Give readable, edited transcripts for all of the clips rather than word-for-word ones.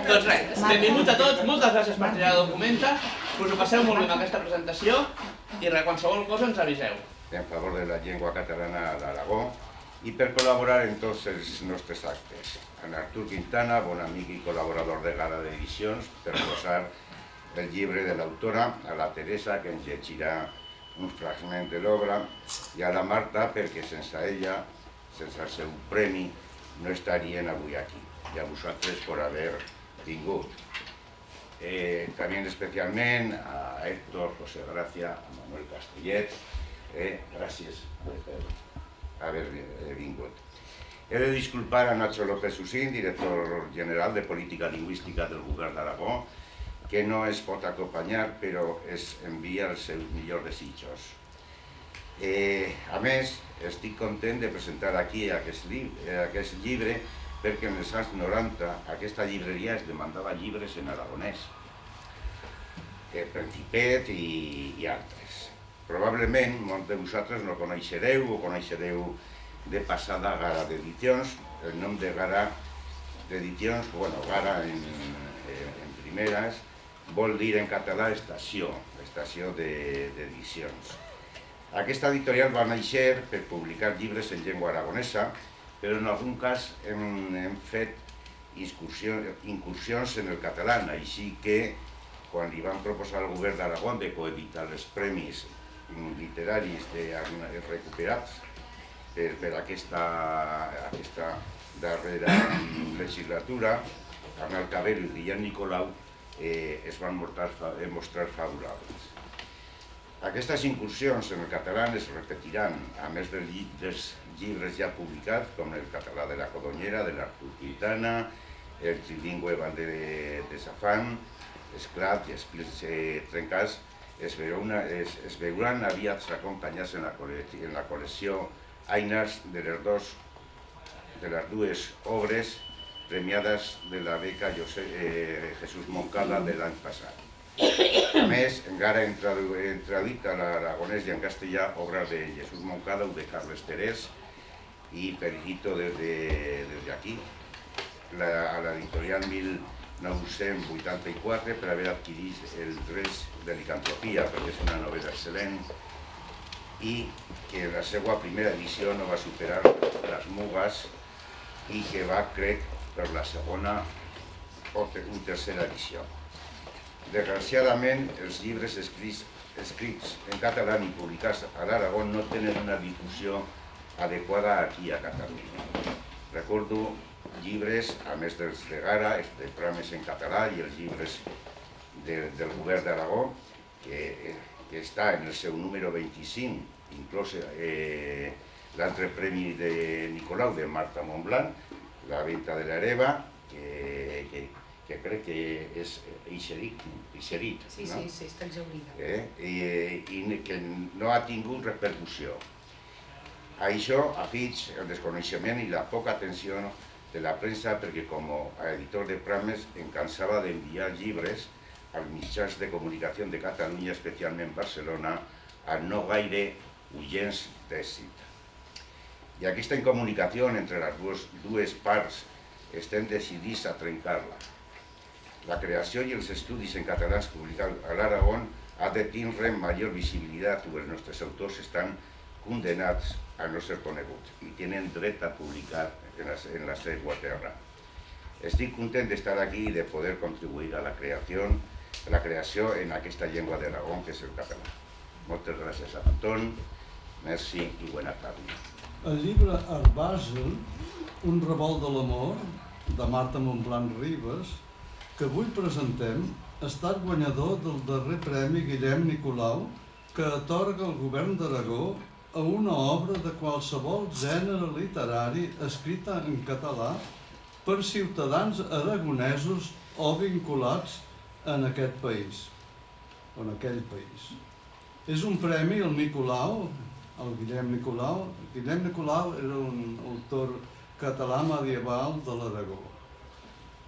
Doncs res, benvinguts a tots, moltes gràcies per triar la documenta, us ho passeu molt bé amb aquesta presentació i qualsevol cosa ens aviseu. En favor de la llengua catalana a l'Aragó i per col·laborar en tots els nostres actes. En Artur Quintana, bon amic i col·laborador de Gara d'Edicions, per posar el llibre de l'autora, a la Teresa, que ens llegirà un fragment de l'obra, i a la Marta, perquè sense ella, sense el seu premi, no estarien avui aquí. Y a vosaltres por haber vingut. También especialment a Héctor, José Gracia, a Manuel Castellet, gràcies per haver vingut. He de disculpar a Nacho López Usín, director general de Política Lingüística del Govern d'Aragó, que no es pot acompanyar, però es envia els seus millors desitjos. A més, estic content de presentar aquí aquest llibre perquè en els anys 90 aquesta llibreria es demandava llibres en aragonès, Principet i altres. Probablement molts de vosaltres no coneixereu o coneixereu de passada Gara d'Edicions. El nom de Gara d'Edicions, bueno, Gara en primeres, vol dir en català estació d'edicions. Aquesta editorial va néixer per publicar llibres en llengua aragonesa, però en algun cas hem fet incursions en el català, així que quan li van proposar al govern d'Aragó de coeditar els premis literaris recuperats per aquesta darrera legislatura, Arnal Cabello i Guillem Nicolau es van mostrar favorables. Aquestes incursions en el català es repetiran, a més dels llibres ja publicats, com el català de la Codonyera, de l'Artur Quintana, el trilingüe de Safan, Esclat i Espils Trencats, es veuran aviat acompanyats en la col·lecció Ainars de les dues obres premiades de la beca Jesús Moncada de l'any passat. A més, encara hem traduït a l'aragonès i en castellà obres de Jesús Moncada o de Carles Terés i Perijito desde aquí, a l'editorial 1984, per haver adquirit el dret de licantropia, perquè és una novel·la excel·lent, i que la seva primera edició no va superar les Mugues i que va, crec, per la segona o tercera edició. Desgraciadament, els llibres escrits en català i publicats a l'Aragó no tenen una difusió adequada aquí a Catalunya. Recordo llibres, a més dels de Gara, de Prames en català i els llibres del govern d'Aragó, que està en el seu número 25, inclòs l'altre premi de Nicolau, de Marta Montblanc, La venta de l'hereva, que crec que és Ixerit, sí, està exhaurida. I que no ha tingut repercussió. Això afig el desconeixement i la poca atenció de la premsa, perquè com a editor de Prames em cansava d'enviar llibres als mitjans de comunicació de Catalunya, especialment Barcelona, amb no gaire urgents d'èxit. I aquesta incomunicació entre les dues parts estem decidits a trencar-la. La creació i els estudis en català publicats a l'Aragó ha de tindre major visibilitat i els nostres autors estan condenats a no ser coneguts i tenen dret a publicar en la seva terra. Estic content d'estar aquí i de poder contribuir a la creació en aquesta llengua d'Aragó, que és el català. Moltes gràcies a tothom, merci i bona tarda. El llibre Art Basel, Un revolt de l'amor, de Marta Montblanc Ribes, que avui presentem, ha estat guanyador del darrer Premi Guillem Nicolau que atorga el Govern d'Aragó a una obra de qualsevol gènere literari escrita en català per ciutadans aragonesos o vinculats en aquest país, o en aquell país. És un premi al Nicolau, el Guillem Nicolau. Guillem Nicolau era un autor català medieval de l'Aragó.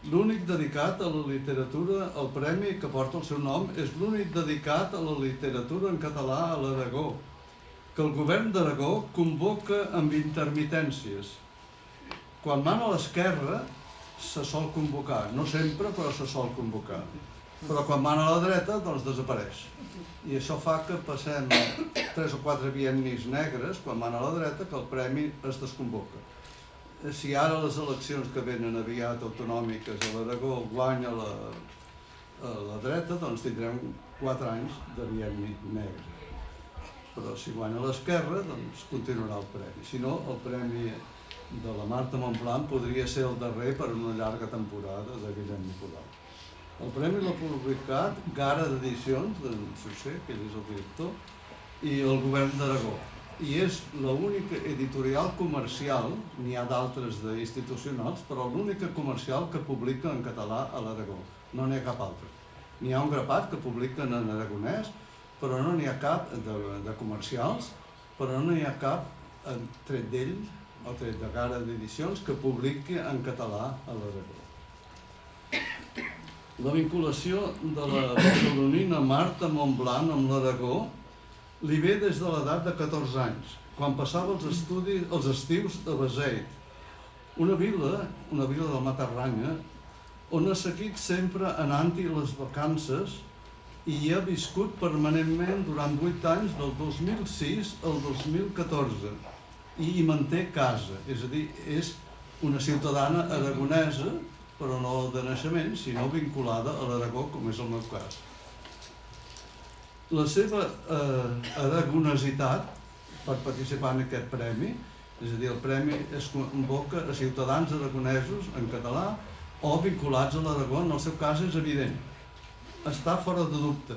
l'únic dedicat a la literatura, el premi que porta el seu nom, és l'únic dedicat a la literatura en català a l'Aragó, que el govern d'Aragó convoca amb intermitències. Quan mana a l'esquerra se sol convocar, no sempre, però se sol convocar. Però quan mana a la dreta, doncs desapareix. I això fa que passem 3 o 4 biennis negres, quan mana a la dreta, que el premi es desconvoca. Si ara les eleccions que venen aviat autonòmiques a l'Aragó guanya la dreta, doncs tindrem 4 anys de bienni negre. Però si guanya l'esquerra, doncs continuarà el premi. Si no, el premi de la Marta Montblanc podria ser el darrer per una llarga temporada de Guillem Nicolau. El premi l'ha publicat Gara d'Edicions, d'en Susé, que ell és el director, i el govern d'Aragó. I és l'única editorial comercial, n'hi ha d'altres d'institucionals, però l'única comercial que publica en català a l'Aragó. No n'hi ha cap altra. N'hi ha un grapat que publiquen en aragonès, però no n'hi ha cap de comercials, però no n'hi ha cap, tret d'ell, o tret de Gara d'Edicions, que publiqui en català a l'Aragó. La vinculació de la barcelonina Marta Montblanc amb l'Aragó li ve des de l'edat de 14 anys, quan passava els estius a Beseit, una vila del Matarranya, on ha seguit sempre anant-hi les vacances i hi ha viscut permanentment durant 8 anys, del 2006 al 2014, i hi manté casa, és a dir, és una ciutadana aragonesa, però no de naixement, sinó vinculada a l'Aragó, com és el meu cas. La seva aragonesitat per participar en aquest premi, és a dir, el premi es convoca a ciutadans aragonesos en català o vinculats a l'Aragó, en el seu cas és evident. Està fora de dubte,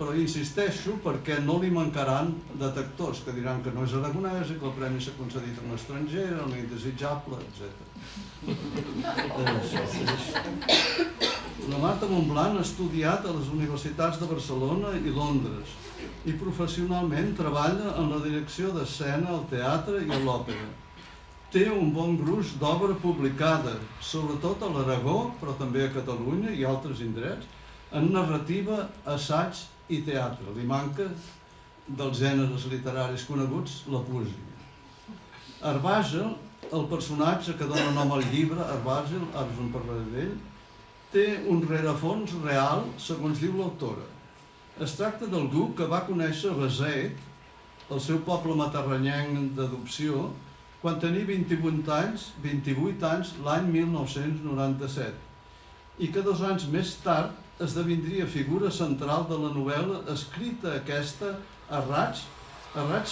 però insisteixo perquè no li mancaran detectors que diran que no és aragonès i que el premi s'ha concedit a un estranger, a un indesitjable, etc. La Marta Montblanc ha estudiat a les universitats de Barcelona i Londres i professionalment treballa en la direcció d'escena, al teatre i a l'òpera. Té un bon gruix d'obra publicada, sobretot a l'Aragó, però també a Catalunya i altres indrets, en narrativa, assaig i teatre. Li manca dels gèneres literaris coneguts la poesia. Arbàgel, el personatge que dona nom al llibre, Arbàgel, ara us en parlaré d'ell, té un rerefons real, segons diu l'autora. Es tracta d'algú que va conèixer Beseit, el seu poble matarranyenc d'adopció, quan tenia 28 anys l'any 1997, i que 2 anys més tard esdevindria figura central de la novel·la escrita aquesta a raig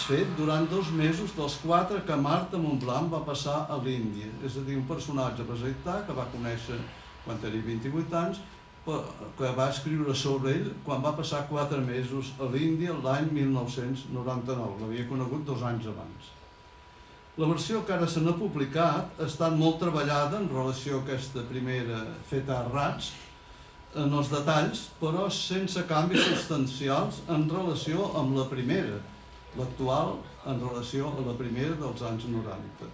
fet durant 2 mesos dels 4 que Marta Montblanc va passar a l'Índia. És a dir, un personatge beseità que va conèixer quan tenia 28 anys, que va escriure sobre ell quan va passar 4 mesos a l'Índia l'any 1999. L'havia conegut 2 anys abans. La versió que ara se n'ha publicat ha estat molt treballada en relació a aquesta primera feta a raig, en els detalls, però sense canvis substancials en relació amb la primera, l'actual en relació a la primera dels anys 90.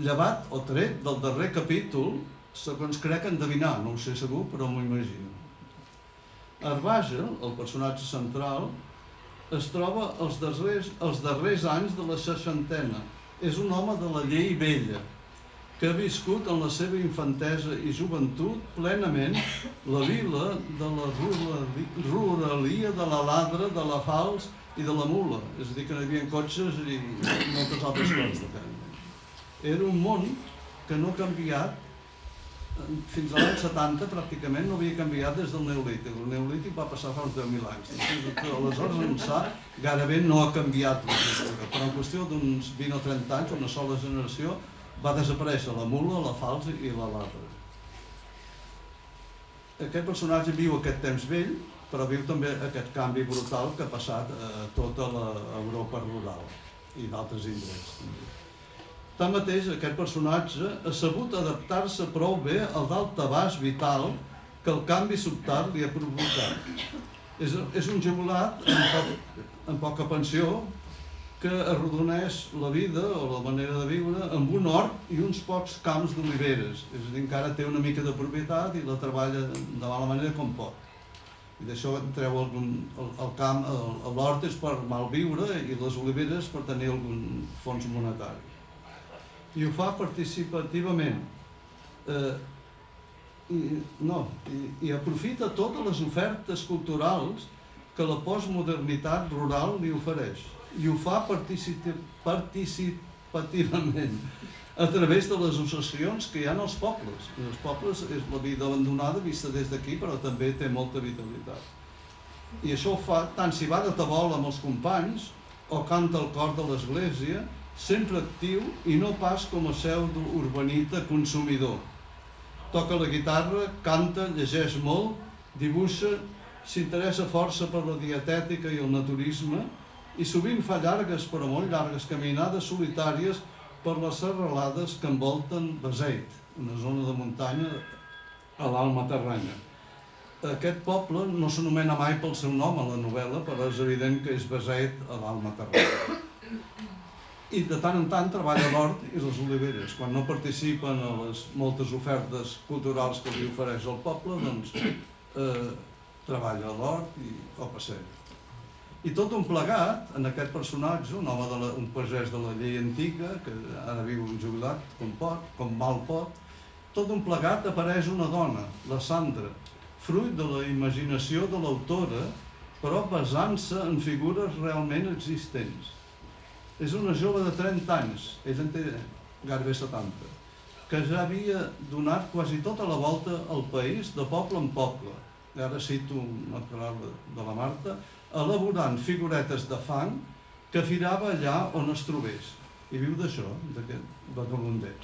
Llevat o tret del darrer capítol, segons crec endevinar, no ho sé segur, però m'ho imagino. Arbàgel, el personatge central, es troba als darrers anys de la seixantena. És un home de la llei vella, que ha viscut en la seva infantesa i joventut plenament la vila de la ruralia de la Ladra, de la Fals i de la Mula. És a dir, que no hi havia cotxes i moltes altres coses. Era un món que no ha canviat fins a l'any 70, pràcticament no havia canviat des del Neolític. El Neolític va passar fa uns 10.000 anys. Aleshores, ençà, gairebé no ha canviat la cultura, però en qüestió d'uns 20 o 30 anys, una sola generació, va desaparèixer la Mula, la Fals i la Ladra. Aquest personatge viu aquest temps vell, però viu també aquest canvi brutal que ha passat a tota l'Europa rural i d'altres indrets. Tanmateix, aquest personatge ha sabut adaptar-se prou bé al daltabaix vital que el canvi sobtat li ha provocat. És un jubilat amb poca pensió, que arrodoneix la vida o la manera de viure amb un hort i uns pocs camps d'oliveres. És a dir, encara té una mica de propietat i la treballa de mala manera com pot. I d'això treu el camp, l'hort és per malviure i les oliveres per tenir algun fons monetari. I ho fa participativament. I aprofita totes les ofertes culturals que la postmodernitat rural li ofereix. I ho fa participativament a través de les associacions que hi ha als pobles. I els pobles és la vida abandonada vista des d'aquí, però també té molta vitalitat. I això ho fa tant si va de tabol amb els companys o canta el cor de l'església, sempre actiu i no pas com a pseudo-urbanita consumidor. Toca la guitarra, canta, llegeix molt, dibuixa, s'interessa força per la dietètica i el naturisme i sovint fa llargues, però molt llargues, caminades solitàries per les serralades que envolten Beseit, una zona de muntanya a l'Alt Matarranya. Aquest poble no s'anomena mai pel seu nom a la novel·la, però és evident que és Beseit a l'Alt Matarranya. I de tant en tant treballa l'hort i les oliveres. Quan no participen a les moltes ofertes culturals que li ofereix el poble, doncs treballa l'hort o passeja. I tot un plegat, en aquest personatge, un home, un pagès de la llei antiga, que ara viu un jubilat com pot, com mal pot, tot un plegat apareix una dona, la Sandra, fruit de la imaginació de l'autora, però basant-se en figures realment existents. És una jove de 30 anys, ella en té gairebé 70, que ja havia donat quasi tota la volta al país de poble en poble, i ara cito una paraula de la Marta, elaborant figuretes de fang que firava allà on es trobés. I viu d'això, d'aquest vagabundeig.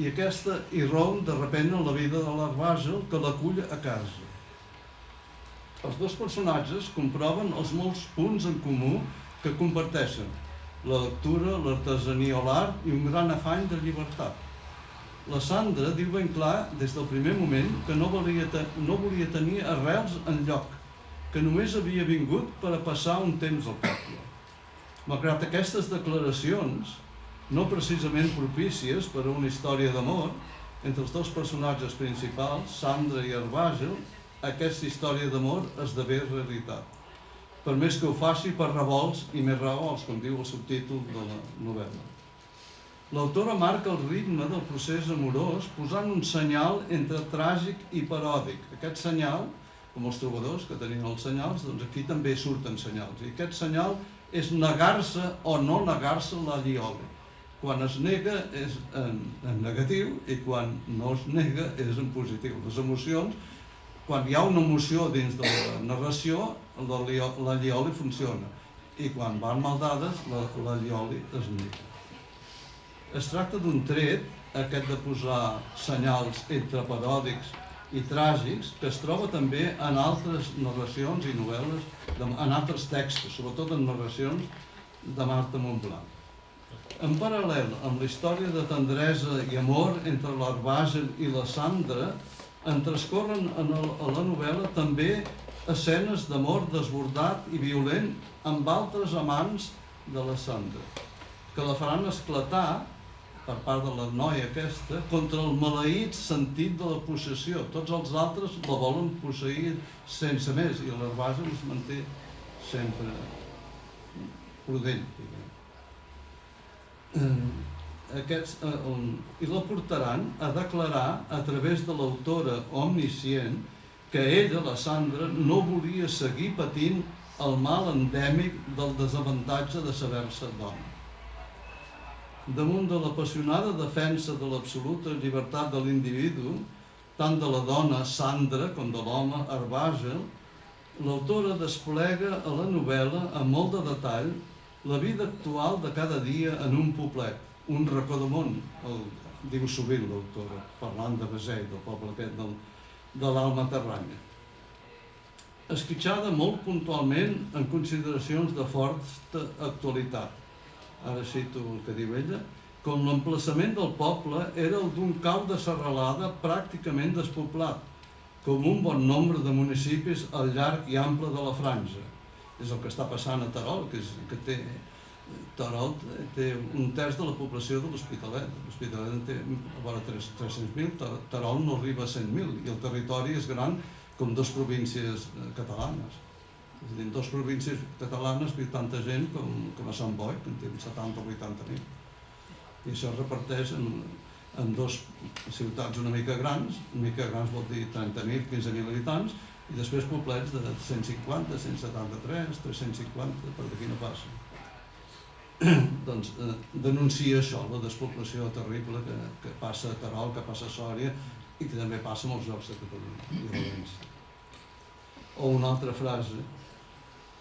I aquesta irromp de repent en la vida de l'Arbàgel que l'acull a casa. Els dos personatges comproven els molts punts en comú que comparteixen: la lectura, l'artesania o l'art i un gran afany de llibertat. La Sandra diu ben clar des del primer moment que no volia tenir arrels enlloc, que només havia vingut per a passar un temps al poble. Malgrat aquestes declaracions, no precisament propícies per a una història d'amor, entre els dos personatges principals, Sandra i Arbàgel, aquesta història d'amor esdevé realitat. Per més que ho faci per revolts i més revolts, com diu el subtítol de la novel·la. L'autora marca el ritme del procés amorós posant un senyal entre tràgic i paròdic. Aquest senyal, com els trobadors que tenien els senyals, doncs aquí també surten senyals. I aquest senyal és negar-se o no negar-se l'allioli. Quan es nega és en negatiu i quan no es nega és en positiu. Les emocions, quan hi ha una emoció dins de la narració, l'allioli funciona. I quan van mal dades, l'allioli es nega. Es tracta d'un tret, aquest de posar senyals entre paròdics i tràgics, que es troba també en altres narracions i novel·les, en altres textos, sobretot en narracions de Marta Montblanc. En paral·lel amb la història de tendresa i amor entre l'Arbàgel i la Sandra, en transcorren a la novel·la també escenes d'amor desbordat i violent amb altres amants de la Sandra, que la faran esclatar, per part de la noia aquesta, contra el maleït sentit de la possessió. Tots els altres la volen posseir sense més, i l'Arbàgel es manté sempre prudent. I la portaran a declarar a través de l'autora omniscient que ella, la Sandra, no volia seguir patint el mal endèmic del desavantatge de saber-se dona. Damunt de l'apassionada defensa de l'absoluta llibertat de l'individu, tant de la dona Sandra com de l'home Arbàgel, l'autora desplega a la novel·la amb molt de detall la vida actual de cada dia en un poblet, un racó de món, diu sovint l'autora, parlant de Beseit, del poble aquest de l'Alt Matarranya. Esquitxada molt puntualment en consideracions de forta actualitat. Ara cito el que diu ella, com l'emplaçament del poble era el d'un cau de serralada pràcticament despoblat, com un bon nombre de municipis al llarg i ample de la franja, És el que està passant a Terol, Terol té un terç de la població de l'Hospitalet. L'Hospitalet en té vora 300.000, Terol no arriba a 100.000 i el territori és gran com 2 províncies catalanes. És a dir, en 2 províncies catalanes viu tanta gent com a Sant Boi, que en té 70 o 80.000. I això es reparteix en 2 ciutats una mica grans vol dir 30.000, 15.000 habitants, i després poblets de 150, 173, 350, per d'aquí no passa. Doncs denuncia això, la despoblació terrible que passa a Terol, que passa a Sòria i que també passa a molts llocs de Catalunya i a València. O una altra frase: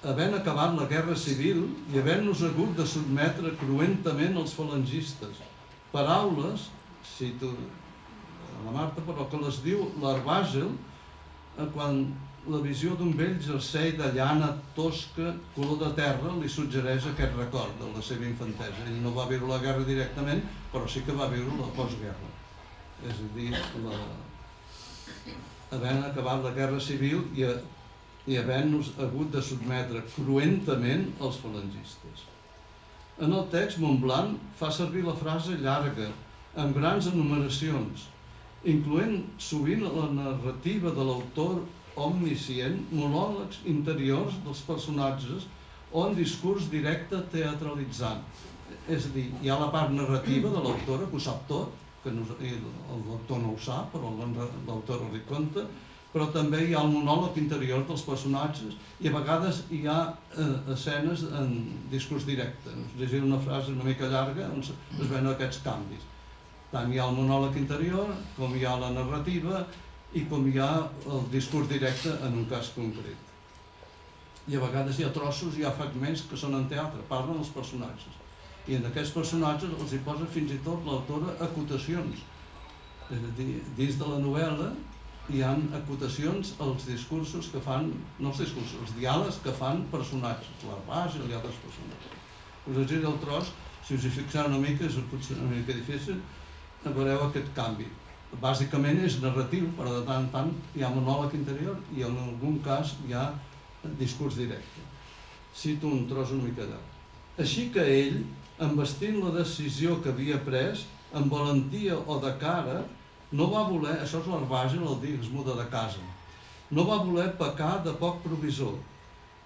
havent acabat la guerra civil i havent-nos hagut de sotmetre cruentament els falangistes. Paraules, cito la Marta, però que les diu l'Arbàgel quan la visió d'un vell jersei de llana tosca, color de terra, li suggereix aquest record de la seva infantesa. Ell no va viure la guerra directament, però sí que va viure la postguerra. És a dir, havent acabat la guerra civil i havent-nos hagut de sotmetre cruentament els falangistes. En el text, Montblanc fa servir la frase llarga, amb grans enumeracions, incloent sovint la narrativa de l'autor omniscient, monòlegs interiors dels personatges o en discurs directe teatralitzant. És a dir, hi ha la part narrativa de l'autora, que ho sap tot, que el lector no ho sap, però l'autora li conta, però també hi ha el monòleg interior dels personatges i a vegades hi ha escenes en discurs directe. Llegir una frase una mica llarga on es veuen aquests canvis. Tant hi ha el monòleg interior, com hi ha la narrativa i com hi ha el discurs directe en un cas concret. I a vegades hi ha trossos, hi ha fragments que són en teatre, parlen els personatges. I en aquests personatges els hi posa fins i tot l'autora acotacions. És a dir, dins de la novel·la hi ha acotacions als discursos que fan, no els discursos, els diàlegs que fan personatges, l'Arbàgel i altres personatges. Us llegiré el tros, si us hi fixeu una mica, és potser una mica difícil, veureu aquest canvi. Bàsicament és narratiu, però de tant en tant hi ha monòleg interior i en algun cas hi ha discurs directe. Cito un tros una mica llarg. Així que ell, envestint la decisió que havia pres, amb valentia o de cara, no va voler, això és l'Arbàgel, el dir, es muda de casa, no va voler pecar de poc provisor,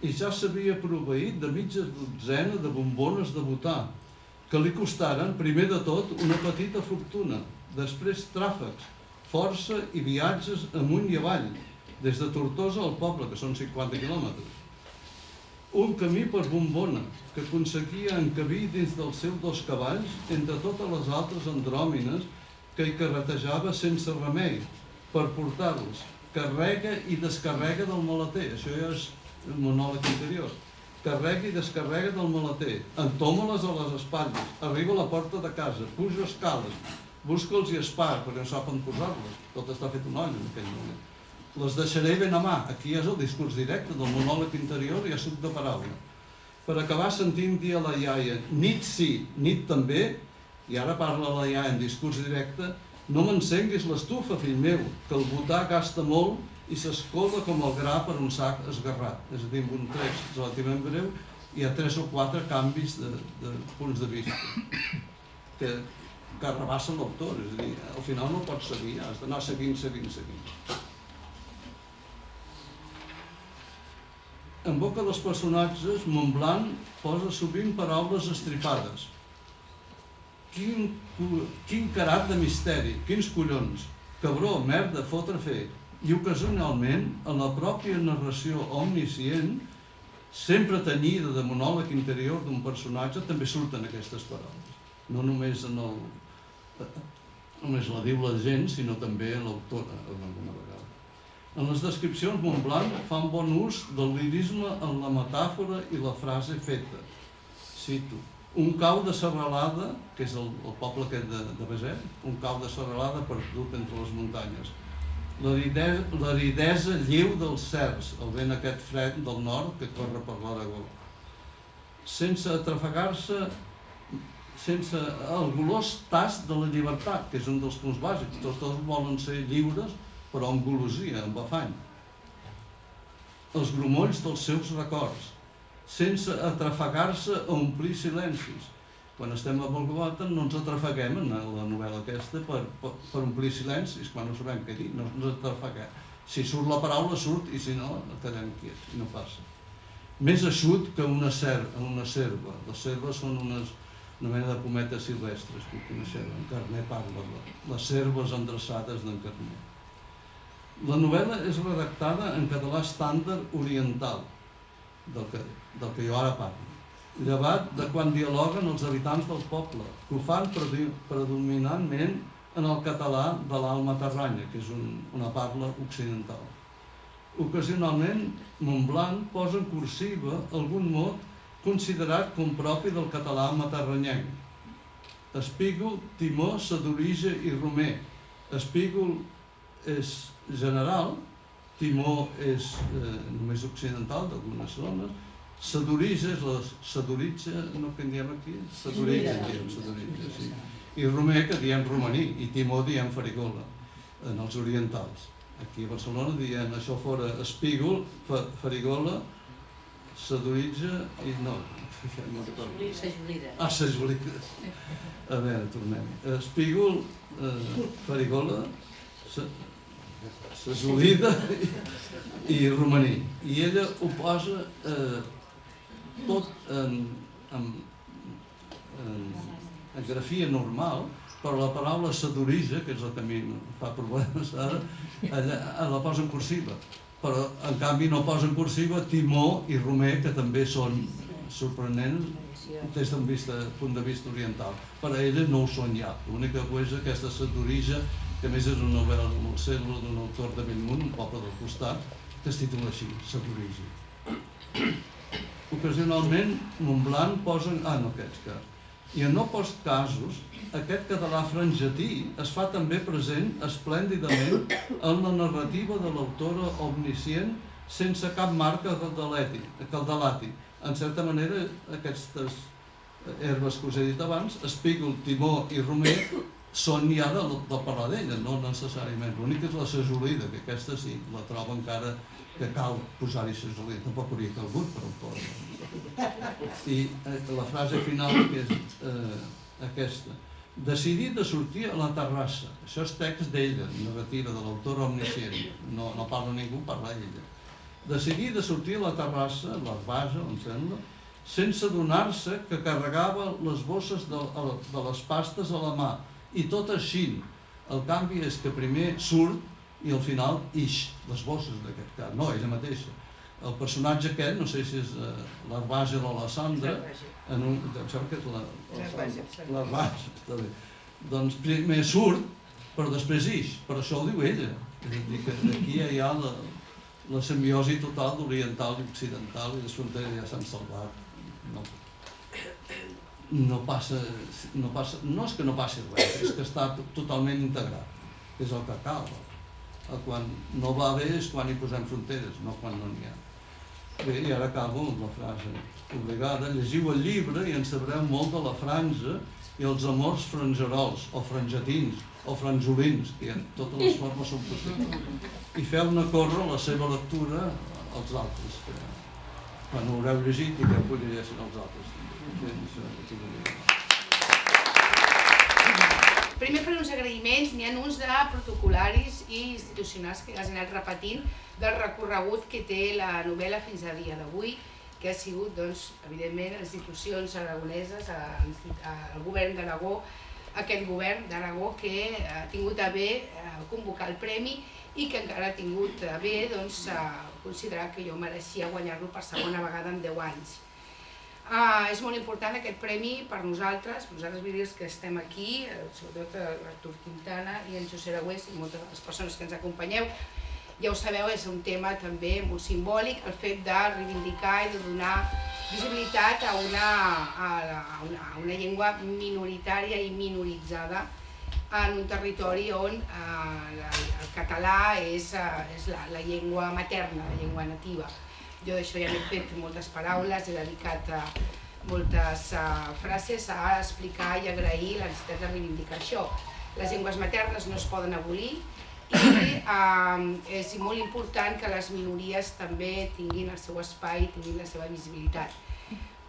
i ja s'havia proveït de mitja dotzena de bombones de votar, que li costaren, primer de tot, una petita fortuna, després tràfecs, força i viatges amunt i avall, des de Tortosa al poble, que són 50 quilòmetres. Un camí per bombona, que aconseguia encabir dins dels seus 2 cavalls entre totes les altres andròmines que hi carretejava sense remei, per portar-los. Carrega i descarrega del maleter, això ja és el monòleg interior. Carrega i descarrega del maleter, entoma-les a les espatlles, arriba a la porta de casa, puja escales, busca'ls i espar, perquè no sap on posar-les. Tot està fet un oll en aquell moment. Les deixaré ben a mà. Aquí és el discurs directe del monòleg interior i a suc de paraula. Per acabar sentint dir a la iaia, nit sí, nit també, i ara parla la iaia en discurs directe, no m'encenguis l'estufa, fill meu, que el votar gasta molt i s'escola com el gra per un sac esgarrat. És a dir, en un text relativament breu hi ha 3 o 4 canvis de punts de vista que rebassen l'autor. És a dir, al final no pots seguir, has d'anar seguint. En boca dels personatges, Montblanc posa sovint paraules estripades. Quin carat de misteri, quins collons, cabró, merda, fotre fer. I ocasionalment, en la pròpia narració omniscient, sempre tenyida de monòleg interior d'un personatge, també surten aquestes paraules. No només només la diu la gent, sinó també l'autora, alguna vegada. En les descripcions, Montblanc fa un bon ús del lirisme en la metàfora i la frase feta. Cito: un cau de serralada, que és el poble aquest de Beset, un cau de serralada perdut entre les muntanyes. L'aridesa lleu dels cercs, el vent aquest fred del nord que corre per l'Aragó. Sense atrafegar-se, sense el golós tast de la llibertat, que és un dels punts bàsics. Tots volen ser lliures, però amb golosia, amb afany. Els grumolls dels seus records, sense atrafegar-se a omplir silencis. Quan estem a Volgogota no ens atrafeguem en la novel·la aquesta per omplir silencis, quan no sabem què dir, no ens atrafeguem. Si surt la paraula, surt, i si no, quedem quiets, i no passa. Més eixut que una serva. Les serves són una mena de pometes silvestres, que coneixeu, en Carner parla, les serves endreçades d'en Carner. La novel·la és redactada en català estàndard oriental, del que jo ara parlo, llevat de quan dialoguen els habitants del poble, que ho fan predominantment en el català de l'Alt Matarranya, que és una parla occidental. Ocasionalment, Montblanc posa en cursiva algun mot considerat com propi del català matarranyenc. Espígol, timó, sadurija i romer. Espígol és general, timó és només occidental d'algunes zones, sadurija és la saduritja, no que en diem aquí? Saduritja, sí. I romer, que diem romaní, i timó diem farigola, en els orientals. Aquí a Barcelona diem això fora espígol, farigola, saduritja i no. Sajolida. Sajolida. A veure, tornem. Espígol, farigola, sajolida i romaní. I ella ho posa tot en grafia normal, però la paraula sadurija, que és el que a mi em fa problemes ara, la posa en cursiva. Però, en canvi, no posa en cursiva timó i romer, que també són sorprenents des d'un punt de vista oriental. Per a ella no ho són ja. L'única cosa és aquesta sadurija, que a més és una novel·la molt cèl·lula d'un autor de Bellmunt, un poble del costat, que es titula així, sadurija. Ocasionalment, Montblanc posa... no aquests cas. I en no pocs casos, aquest català frangetí es fa també present esplèndidament en la narrativa de l'autora omniscient sense cap marca caldelati. En certa manera, aquestes herbes que us he dit abans, espígol, timó i romer, són ja del parlar d'ella, no necessàriament. L'únic és la sajolida, que aquesta sí, la trobo encara que cal posar-hi sajolida. Tampoc hauria calgut, però ho posa. I la frase final, que és aquesta. Decidit de sortir a la terrassa. Això és text d'ella, narrativa de l'autora omniscient. No parla ningú, parla ella. Decidit de sortir a la terrassa, l'herbassa, em sembla, sense adonar-se que carregava les bosses de les pastes a la mà. I tot així. El canvi és que primer surt i al final ix, les bosses d'aquest cas. No, ella mateixa. El personatge aquest, no sé si és l'herbassa o la Sandra, em sembla que és l'herbassa. Doncs primer surt, però després ix. Per això ho diu ella. És a dir, que aquí hi ha la simbiosi total d'oriental i occidental, i les fronteres ja s'han salvat. No és que no passi res, és que està totalment integrat, que és el que cal. Quan no va bé és quan hi posem fronteres, no quan no n'hi ha. Bé, i ara acabo amb la frase obligada. Llegiu el llibre i en sabreu molt de la franja i els amors frangerols, o frangetins, o franjolins, que totes les formes són possibles. I feu-ne córrer la seva lectura als altres. Quan ho haureu llegit, i que ho llegeixin els altres. Primer faré uns agraïments, n'hi ha uns de protocolaris i institucionals que has anat repetint del recorregut que té la novel·la fins a dia d'avui, que ha sigut, doncs, evidentment, les institucions aragoneses, el govern d'Aragó, aquest govern d'Aragó que ha tingut a bé convocar el premi i que encara ha tingut a bé considerar que jo mereixia guanyar-lo per segona vegada en 10 anys. És molt important aquest premi per nosaltres virils que estem aquí, sobretot l'Artur Quintana i en José Aragüés i moltes de les persones que ens acompanyeu. Ja ho sabeu, és un tema també molt simbòlic, el fet de reivindicar i de donar visibilitat a una llengua minoritària i minoritzada en un territori on el català és la llengua materna, la llengua nativa. Jo d'això ja n'he fet moltes paraules, he dedicat moltes frases a explicar i agrair la necessitat de reivindicar això. Les llengües maternes no es poden abolir i és molt important que les minories també tinguin el seu espai, tinguin la seva visibilitat.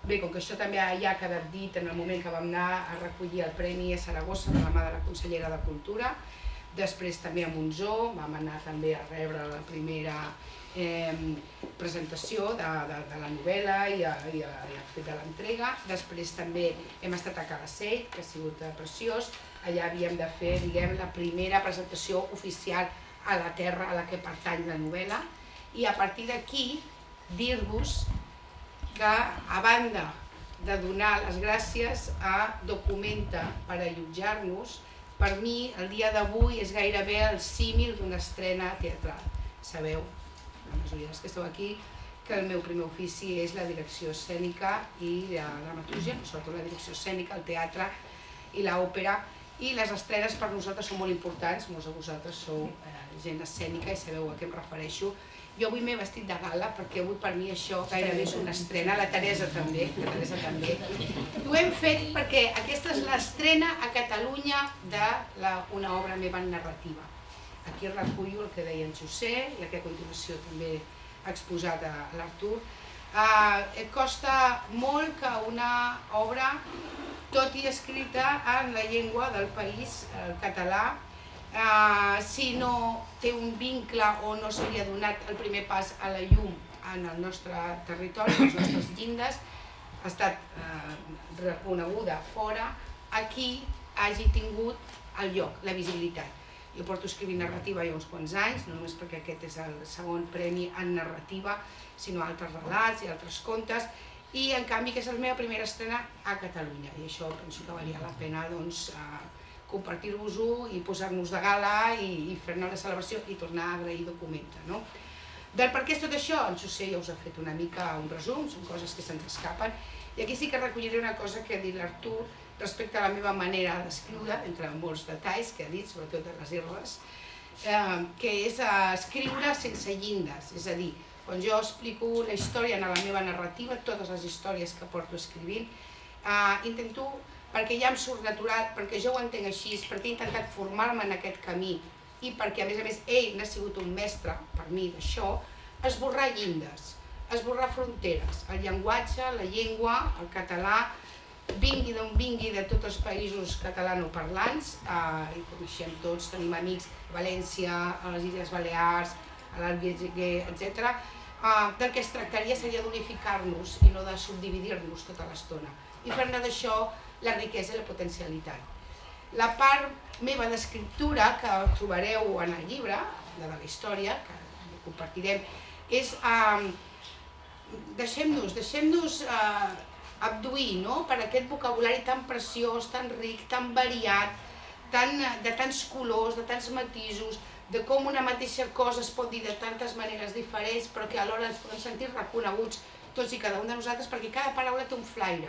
Bé, com que això també ja ha quedat dit en el moment que vam anar a recollir el Premi a Saragossa de la mà de la consellera de Cultura, després també a Montsó vam anar també a rebre la primera presentació de la novel·la i el fet de l'entrega. Després també hem estat a Calaceit, que ha sigut preciós. Allà havíem de fer, diguem, la primera presentació oficial a la terra a la que pertany la novel·la. I a partir d'aquí, dir-vos que, a banda de donar les gràcies a Documenta per allotjar-nos, per mi el dia d'avui és gairebé el símil d'una estrena teatral. Sabeu, la majoria dels que esteu aquí, que el meu primer ofici és la direcció escènica i la dramatúrgia, sobretot la direcció escènica, el teatre i l'òpera, i les estrenes per nosaltres són molt importants, molts de vosaltres sou gent escènica i sabeu a què em refereixo. Jo avui m'he vestit de gala perquè avui per mi això gairebé és una estrena, la Teresa també. I ho hem fet perquè aquesta és l'estrena a Catalunya d'una obra meva narrativa. Aquí recullo el que deia en José i el que a continuació també ha exposat l'Artur. Costa molt que una obra, tot i escrita en la llengua del país, el català, si no té un vincle o no s'hauria donat el primer pas a la llum en el nostre territori, les nostres llindes, ha estat reconeguda fora, aquí hagi tingut el lloc, la visibilitat. Jo porto escrivint narrativa ja uns quants anys, no només perquè aquest és el segon premi en narrativa, sinó altres relats i altres contes, i en canvi que és la meva primera estrena a Catalunya, i això penso que valia la pena compartir-vos-ho i posar-nos de gala i fer-ne una celebració i tornar a agrair Documenta. Del per què és tot això, en José ja us ha fet una mica un resum, són coses que se'ns escapen, i aquí sí que recolliré una cosa que ha dit l'Artur respecte a la meva manera d'escriure, entre molts detalls que ha dit, sobretot de les irles, que és escriure sense llindes, és a dir, quan jo explico la història en la meva narrativa, totes les històries que porto escrivint, intento, perquè ja em surt natural, perquè jo ho entenc així, perquè he intentat formar-me en aquest camí i perquè, a més, ell n'ha sigut un mestre, per mi, d'això, esborrar llindes, esborrar fronteres, el llenguatge, la llengua, el català, vingui d'on vingui, de tots els països catalanoparlants, i coneixem tots, tenim amics a València, a les Illes Balears, a l'Alguer, etc. Del que es tractaria seria d'unificar-nos i no de subdividir-nos tota l'estona i fer-ne d'això la riquesa i la potencialitat. La part meva d'escriptura que trobareu en el llibre, de la història, que compartirem, és deixem-nos abduir per aquest vocabulari tan preciós, tan ric, tan variat, de tants colors, de tants matisos, de com una mateixa cosa es pot dir de tantes maneres diferents, però que alhora ens podem sentir reconeguts tots i cada un de nosaltres, perquè cada paraula té un flaire.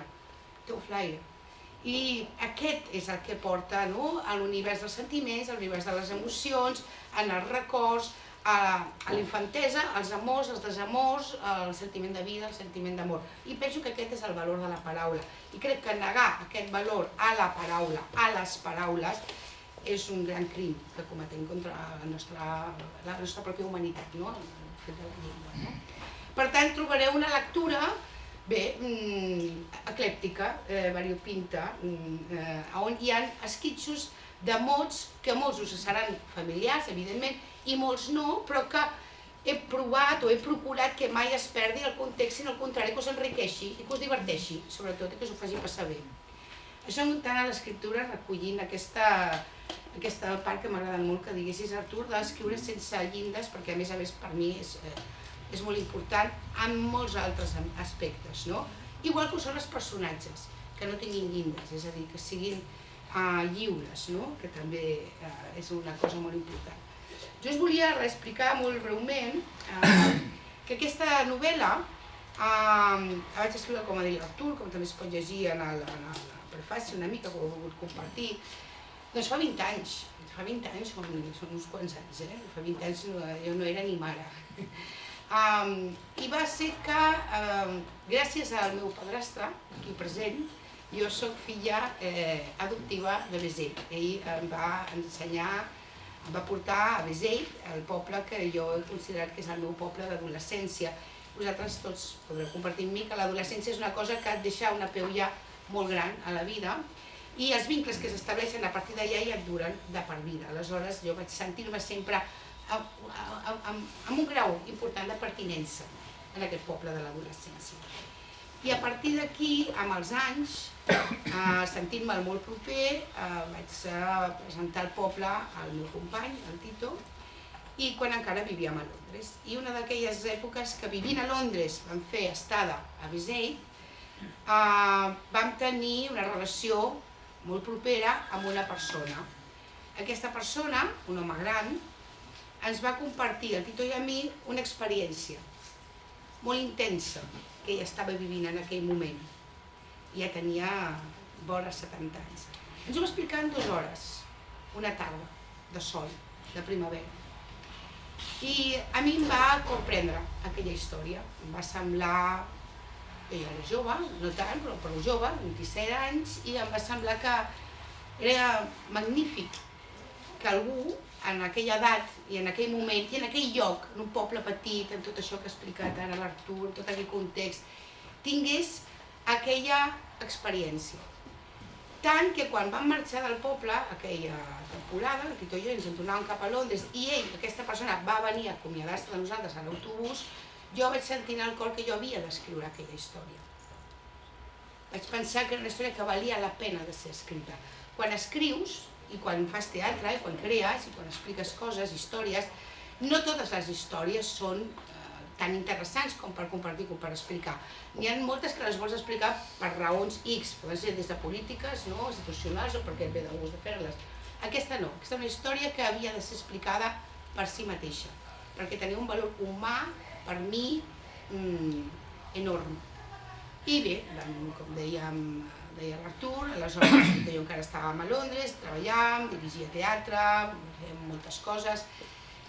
I aquest és el que porta a l'univers dels sentiments, a l'univers de les emocions, en els records, a l'infantesa, als amors, als desamors, al sentiment de vida, al sentiment d'amor. I penso que aquest és el valor de la paraula. I crec que negar aquest valor a la paraula, a les paraules, és un gran crim que cometem contra la nostra pròpia humanitat, el fet de la llengua. Per tant, trobareu una lectura eclèptica, variopinta, on hi ha esquitxos de mots que molts us seran familiars, evidentment, i molts no, però que he provat o he procurat que mai es perdi el context, sinó al contrari, que us enriqueixi i que us diverteixi, sobretot, i que us ho faci passar bé. Això tant a l'escriptura, recollint aquesta part que m'agrada molt que diguessis, Artur, d'escriure sense llindes, perquè a més per mi és molt important en molts altres aspectes, igual que ho són els personatges, que no tinguin llindes, és a dir, que siguin lliures, que també és una cosa molt important. Jo us volia explicar molt breument que aquesta novel·la la vaig escriure, com ha dit l'Artur, com també es pot llegir en el prefaci una mica, que ho he volgut compartir, doncs fa 20 anys, són uns quants anys, fa 20 anys jo no era ni mare. I va ser que, gràcies al meu padrastre, aquí present, jo soc filla adoptiva de Besell. Ell em va ensenyar em va portar a Beseit, el poble que jo he considerat que és el meu poble d'adolescència. Vosaltres tots podreu compartir amb mi que l'adolescència és una cosa que et deixa una peulla molt gran a la vida i els vincles que s'estableixen a partir d'allà ja et duren de per vida. Aleshores jo vaig sentir-me sempre amb un grau important de pertinença en aquest poble de l'adolescència. I a partir d'aquí, amb els anys, sentint-me molt proper, vaig presentar el poble al meu company, el Tito, i quan encara vivíem a Londres. I una d'aquelles èpoques que vivint a Londres vam fer estada a Beseit, vam tenir una relació molt propera amb una persona. Aquesta persona, un home gran, ens va compartir, el Tito i a mi, una experiència molt intensa que ella estava vivint en aquell moment. Ja tenia vora 70 anys. Ens ho va explicar en 2 hores, una tarda de sol, de primavera. I a mi em va comprendre aquella història. Em va semblar que jo era jove, no tant, però prou jove, 27 anys, i em va semblar que era magnífic que algú en aquella edat i en aquell moment i en aquell lloc, en un poble petit, en tot això que ha explicat ara l'Artur, en tot aquell context, tingués aquella experiència. Tant que quan vam marxar del poble, aquella temporada, el Tito i jo ens en tornàvem cap a Londres i ell, aquesta persona, va venir a acomiadar-se de nosaltres a l'autobús, jo vaig sentir en el cor que jo havia d'escriure aquella història. Vaig pensar que era una història que valia la pena de ser escrita. Quan escrius, i quan fas teatre, i quan crees, i quan expliques coses, històries, no totes les històries són tan interessants com per compartir, com per explicar. N'hi ha moltes que les vols explicar per raons X, poden ser des de polítiques, institucionals, o perquè et ve de gust de fer-les. Aquesta no, aquesta és una història que havia de ser explicada per si mateixa, perquè tenia un valor humà, per mi, enorme. I bé, com deia l'Artur, aleshores jo encara estàvem a Londres, treballàvem, dirigia teatre, fèiem moltes coses,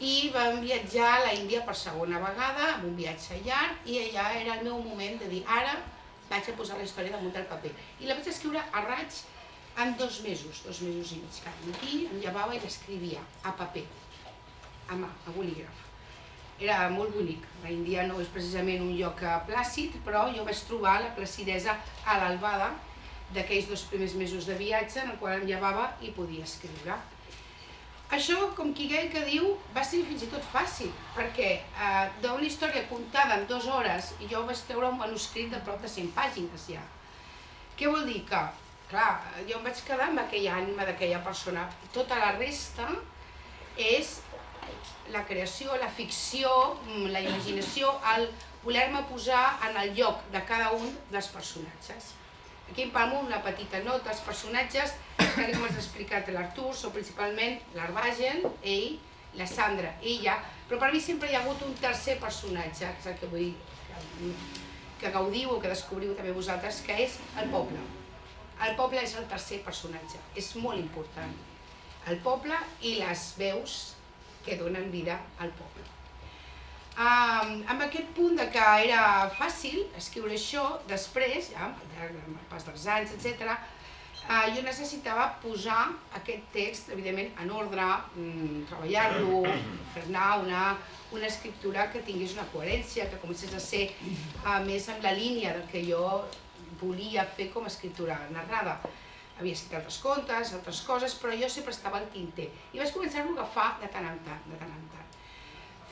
i vam viatjar a l'Índia per segona vegada, amb un viatge llarg, i allà era el meu moment de dir, ara vaig a posar la història damunt del paper. I la vaig escriure a raig en 2 mesos, 2 mesos i mig. Cada matí em llevava i l'escrivia a paper, a mà, a bolígraf. Era molt bonic. L'Índia no és precisament un lloc plàcid, però jo vaig trobar la placidesa a l'albada d'aquells 2 primers mesos de viatge en el qual em llevava i podia escriure. Això, com qui diu, va ser fins i tot fàcil, perquè d'una història contada en 2 hores i jo vaig treure un manuscrit de prop de 100 pàgines ja. Què vol dir? Que, clar, jo em vaig quedar amb aquella ànima d'aquella persona. Tota la resta és la creació, la ficció, la imaginació, el voler-me posar en el lloc de cada un dels personatges. Aquí em palmo una petita nota. Els personatges, tal com ens ha explicat l'Artur, són principalment l'Arbagen, ell, la Sandra, ella, però per mi sempre hi ha hagut un tercer personatge, que és el que vull que gaudiu o que descobriu també vosaltres, que és el poble. El poble és el tercer personatge, és molt important. El poble i les veus que donen vida al poble. Amb aquest punt que era fàcil escriure això, després, ja, amb el pas dels anys, etc., jo necessitava posar aquest text, evidentment, en ordre, treballar-lo, fer-ne una escriptura que tingués una coherència, que comencés a ser més en la línia del que jo volia fer com a escriptura narrada. Havia escrit altres contes, altres coses, però jo sempre estava al tinter. I vaig començar-lo a agafar de tant en tant.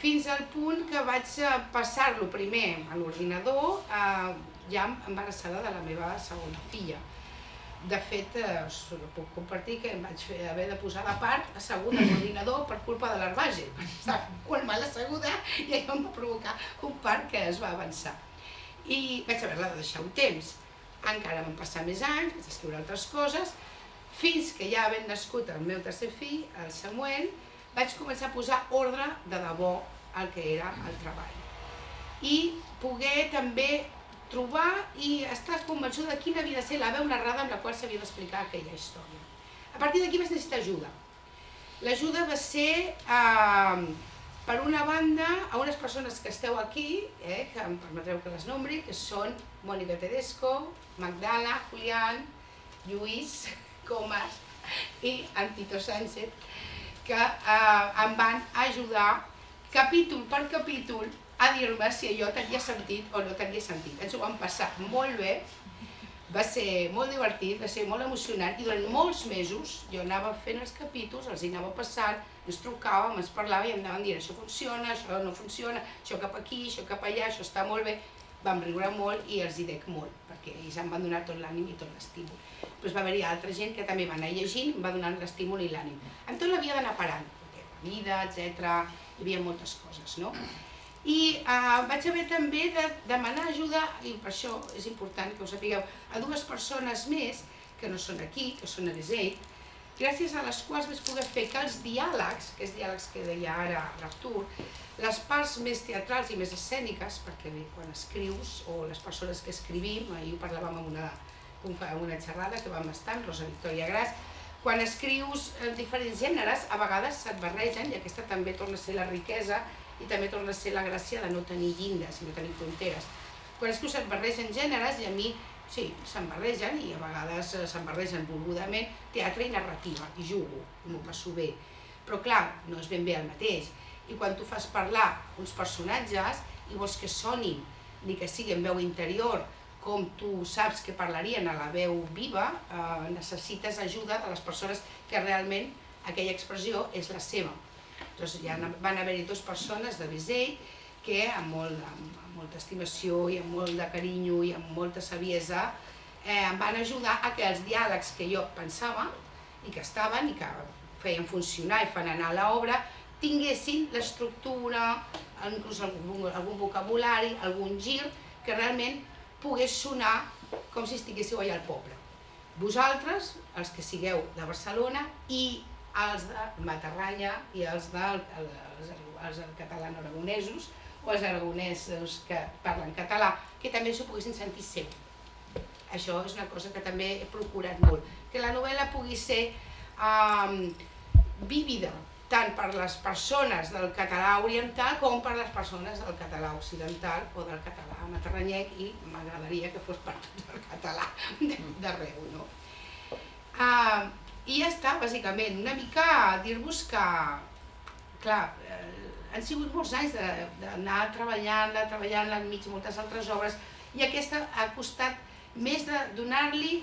Fins al punt que vaig passar-lo primer a l'ordinador, ja embarassada de la meva segona filla. De fet, us puc compartir que em vaig haver de posar de part asseguda a l'ordinador per culpa de l'Arbagen. Estava molt mal asseguda i allò em va provocar un part que es va avançar. I vaig haver-la de deixar un temps. Encara van passar més anys, vaig escriure altres coses, fins que ja havent nascut el meu tercer fill, el Samuel, vaig començar a posar ordre de debò al que era el treball. I poder també trobar i estar convençuda de quina havia de ser la veu narrada amb la qual s'havia d'explicar aquella història. A partir d'aquí vaig necessitar ajuda. L'ajuda va ser, per una banda, a unes persones que esteu aquí, que em permetreu que les nombri, que són Mònica Tedesco, Magdala, Julián, Lluís, Comas i Tito Sánchez, que em van ajudar capítol per capítol a dir-me si allò tenia sentit o no tenia sentit. Ens ho vam passar molt bé, va ser molt divertit, va ser molt emocionant i durant molts mesos jo anava fent els capítols, els anava passant, ens trucàvem, ens parlàvem i em anaven dient això funciona, això no funciona, això cap aquí, això cap allà, això està molt bé. Vam riure molt i els hi dec molt, perquè ells em van donar tot l'ànim i tot l'estímul. Després va haver-hi altra gent que també va anar llegint, em va donar l'estímul i l'ànim. Amb tot l'havia d'anar parant, perquè la vida, etc. Hi havia moltes coses, no? I vaig haver també de demanar ajuda, i per això és important que ho sapigueu, a dues persones més, que no són aquí, que són a Beseit, gràcies a les quals vaig poder fer que els diàlegs, que és diàlegs que deia ara l'Artur, les parts més teatrals i més escèniques, perquè bé, quan escrius, o les persones que escrivim, ahir ho parlàvem en una xerrada que vam estar amb Rosa Victòria Gras, quan escrius diferents gèneres, a vegades se't barregen, i aquesta també torna a ser la riquesa, i també torna a ser la gràcia de no tenir llindes i no tenir fronteres. Quan escrius se't barregen gèneres, i a mi sí, se'n barregen, i a vegades se'n barregen volgudament, teatre i narrativa, i jugo, m'ho passo bé. Però clar, no és ben bé el mateix. I quan tu fas parlar uns personatges i vols que sonin, ni que sigui en veu interior, com tu saps que parlarien a la veu viva, necessites ajuda de les persones que realment aquella expressió és la seva. Doncs ja van haver-hi dues persones de Beseit que amb molta estimació i amb molt de carinyo i amb molta saviesa em van ajudar a que els diàlegs que jo pensava i que estaven i que feien funcionar i fan anar a l'obra tinguessin l'estructura, inclús algun vocabulari, algun gir que realment pogués sonar com si estiguéssiu allà al poble. Vosaltres, els que sigueu de Barcelona, i els de Matarranya i els catalano-aragonesos o els aragonesos que parlen català, que també s'ho poguessin sentir seu. Això és una cosa que també he procurat molt, que la novel·la pugui ser vívida tant per les persones del català oriental com per les persones del català occidental o del català matarranyec, i m'agradaria que fos per tot el català d'arreu, no? I ja està, bàsicament, una mica dir-vos que, clar, han sigut molts anys d'anar treballant-la enmig de moltes altres obres, i aquesta ha costat més de donar-li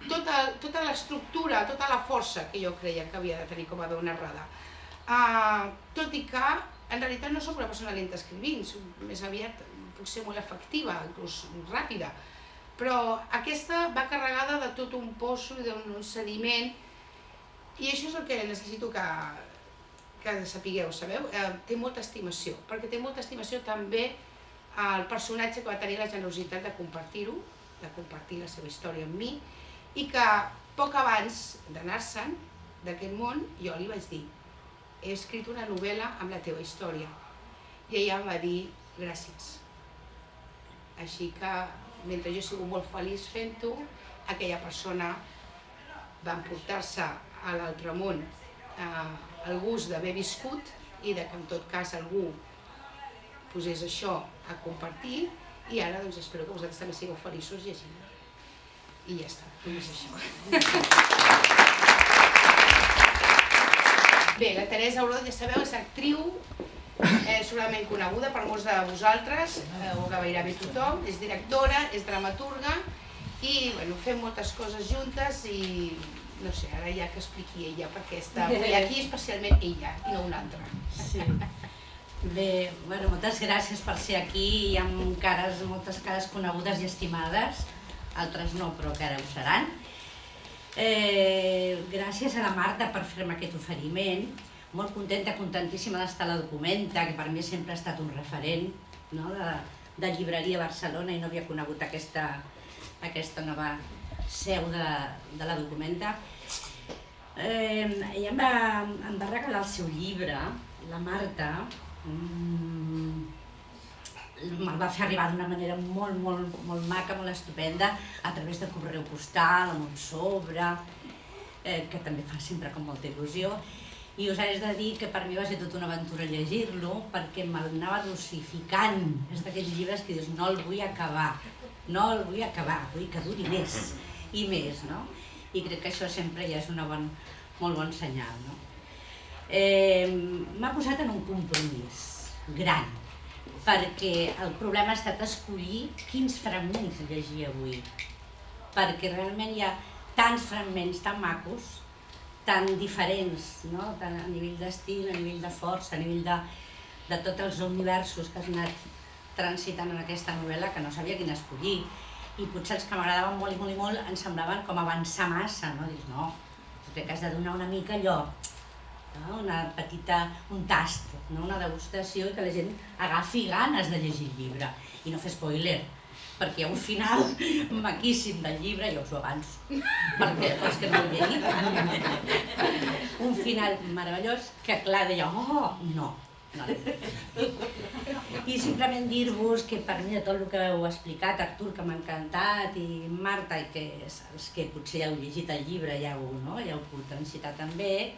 tota l'estructura, tota la força que jo creia que havia de tenir com a veu narrada. Tot i que, en realitat, no soc una persona lenta escrivint, més aviat puc ser molt efectiva, inclús ràpida, però aquesta va carregada de tot un poço i d'un sediment, i això és el que necessito que sapigueu, sabeu? Té molta estimació, perquè té molta estimació també el personatge que va tenir la generositat de compartir-ho, de compartir la seva història amb mi, i que poc abans d'anar-se'n d'aquest món jo li vaig dir: he escrit una novel·la amb la teva història, i ella em va dir gràcies. Així que, mentre jo he sigut molt feliç fent-ho, aquella persona va emportar-se a l'altre món el gust d'haver viscut i que en tot cas algú posés això a compartir, i ara doncs espero que vosaltres també sigueu feliços llegint-ho. I ja està, només això. Bé, la Teresa Auró, ja sabeu, és actriu, segurament coneguda per molts de vosaltres, o gairebé tothom, és directora, és dramaturga, i fem moltes coses juntes, i no sé, ara ja que expliqui ella, perquè està avui aquí especialment ella, i no una altra. Sí. Bé, moltes gràcies per ser aquí, hi ha moltes cares conegudes i estimades, altres no, però que ara ho seran. Gràcies a la Marta per fer-me aquest oferiment, molt contenta, contentíssima d'estar a la Documenta, que per mi sempre ha estat un referent de llibreria a Barcelona, i no havia conegut aquesta nova seu de la Documenta. Ella em va regalar el seu llibre, la Marta, me'l va fer arribar d'una manera molt maca, molt estupenda, a través de correu postal, amb un sobre, que també fa sempre com molta il·lusió. I us haig de dir que per mi va ser tota una aventura llegir-lo, perquè me'l anava dosificant. És d'aquells llibres que dius, no el vull acabar, vull que duri més i més, no? I crec que això sempre ja és un molt bon senyal, no? m'ha posat en un compromís gran, perquè el problema ha estat escollir quins fragments llegir avui, perquè realment hi ha tants fragments tan macos, tan diferents, no? Tant a nivell d'estil, a nivell de força, a nivell de tots els universos que has anat transitant en aquesta novel·la, que no sabia quin escollir. I potser els que m'agradaven molt i molt i molt em semblaven com avançar massa, no? Dius, no, crec que has de donar una mica allò, no? Un tast, no? Una degustació i que la gent agafi ganes de llegir el llibre i no fer spoiler, perquè hi ha un final maquíssim del llibre, jo us ho avanço, perquè pels que no ho veiem, un final meravellós que clar deia, oh, no. I simplement dir-vos que per mi de tot el que heu explicat, Artur, que m'ha encantat, i Marta, i que els que potser ja heu llegit el llibre ja ho pogut transitar també,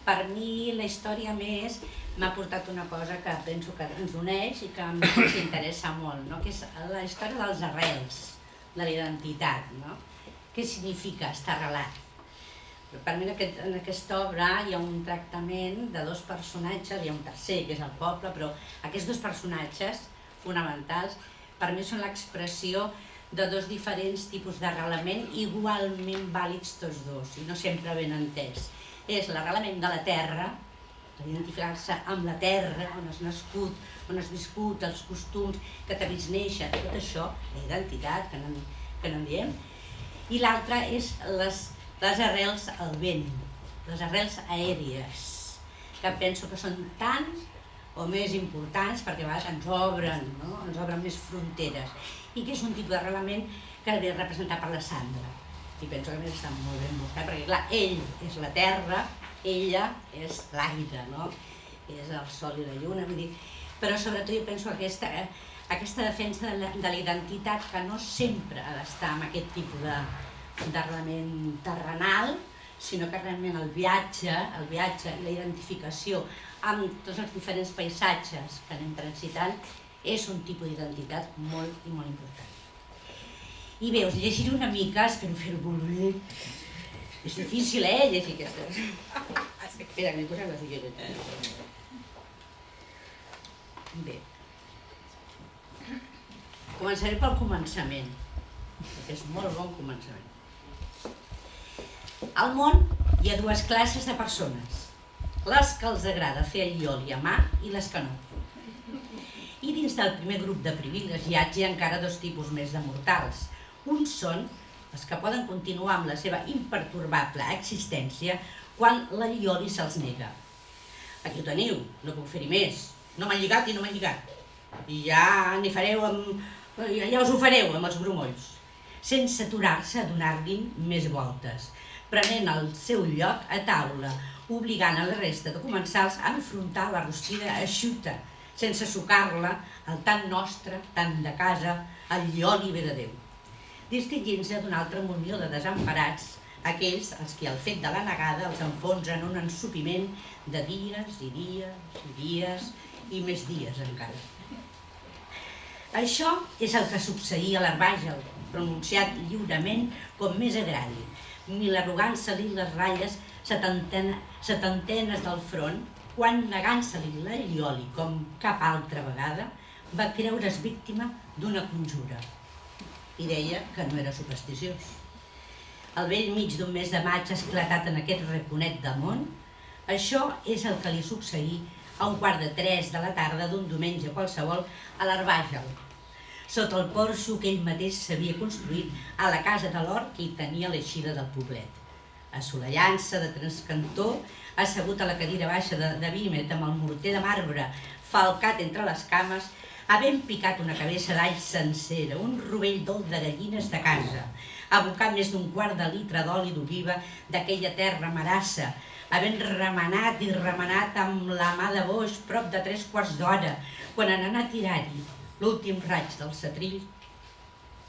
per mi la història més m'ha portat una cosa que penso que ens uneix i que ens interessa molt, no? Que és la història dels arrels, de la identitat, no? Què significa estar arrelat? Per mi en aquesta obra hi ha un tractament de dos personatges, hi ha un tercer que és el poble, però aquests dos personatges fonamentals per mi són l'expressió de dos diferents tipus d'arrelament igualment vàlids tots dos, i no sempre ben entès. És l'arrelament de la terra, d'identificar-se amb la terra, on has nascut, on has viscut, els costums que t'ha vist néixer, tot això, la identitat, que no en diem, i l'altra és les arrels al vent, les arrels aèries, que penso que són tan o més importants perquè a vegades ens obren més fronteres, i que és un tipus d'arrelament que ve representat per la Sandra. I penso que a més està molt ben buscat, perquè clar, ell és la terra, ella és l'aire, no? És el sol i la lluna, vull dir, però sobretot jo penso que aquesta defensa de la identitat, que no sempre ha d'estar en aquest tipus d'arrelament terrenal, sinó que realment el viatge i la identificació amb tots els diferents paisatges que anem transitant és un tipus d'identitat molt i molt important. I bé, us llegiré una mica, espero fer-ho molt bé. És difícil, llegir aquestes. Espera, m'he posat les ulleretes. Bé. Començaré pel començament, perquè és molt bon començament. Al món hi ha dues classes de persones, les que els agrada fer el ioli a mà i les que no. I dins del primer grup de privilegiats hi ha encara dos tipus més de mortals. Uns són els que poden continuar amb la seva impertorbable existència quan la ioli se'ls nega. Aquí ho teniu, no puc fer-hi més. No m'han lligat i no m'han lligat. I ja us ho fareu amb els grumolls, sense aturar-se a donar-li més voltes, prenent el seu lloc a taula, obligant a la resta de comensals a enfrontar la rostida eixuta, sense sucar-la al tan nostre, tan de casa, al ioli ve de Déu. Distingint-se d'un altre munió de desemparats, aquells als qui el fet de la negada els enfonsa en un ensopiment de dies i dies i dies i més dies encara. Això és el que succeïa a l'Arbàgel, pronunciat lliurement com més agradi. Ni l'arrogança li les ratlles setantenes del front, quan negant-se-li la ioli com cap altra vegada, va creure's víctima d'una conjura. I deia que no era supersticiós. Al vell mig d'un mes de maig esclatat en aquest raconet del món, això és el que li succeí a 2:45 de la tarda d'un diumenge qualsevol a l'Arbàgel, sota el porxo que ell mateix s'havia construït a la casa de l'hort que hi tenia l'eixida del poblet. Assolellant-se de trascantó, assegut a la cadira baixa de vímet amb el morter de marbre falcat entre les cames, havent picat una cabeça d'all sencera, un rovell d'ou de gallines de casa, abocat més d'un quart de litre d'oli d'oliva d'aquella terra marassa, havent remenat i remenat amb la mà de boix prop de 3/4 d'hora, quan en anar a tirar-hi l'últim raig del setrill.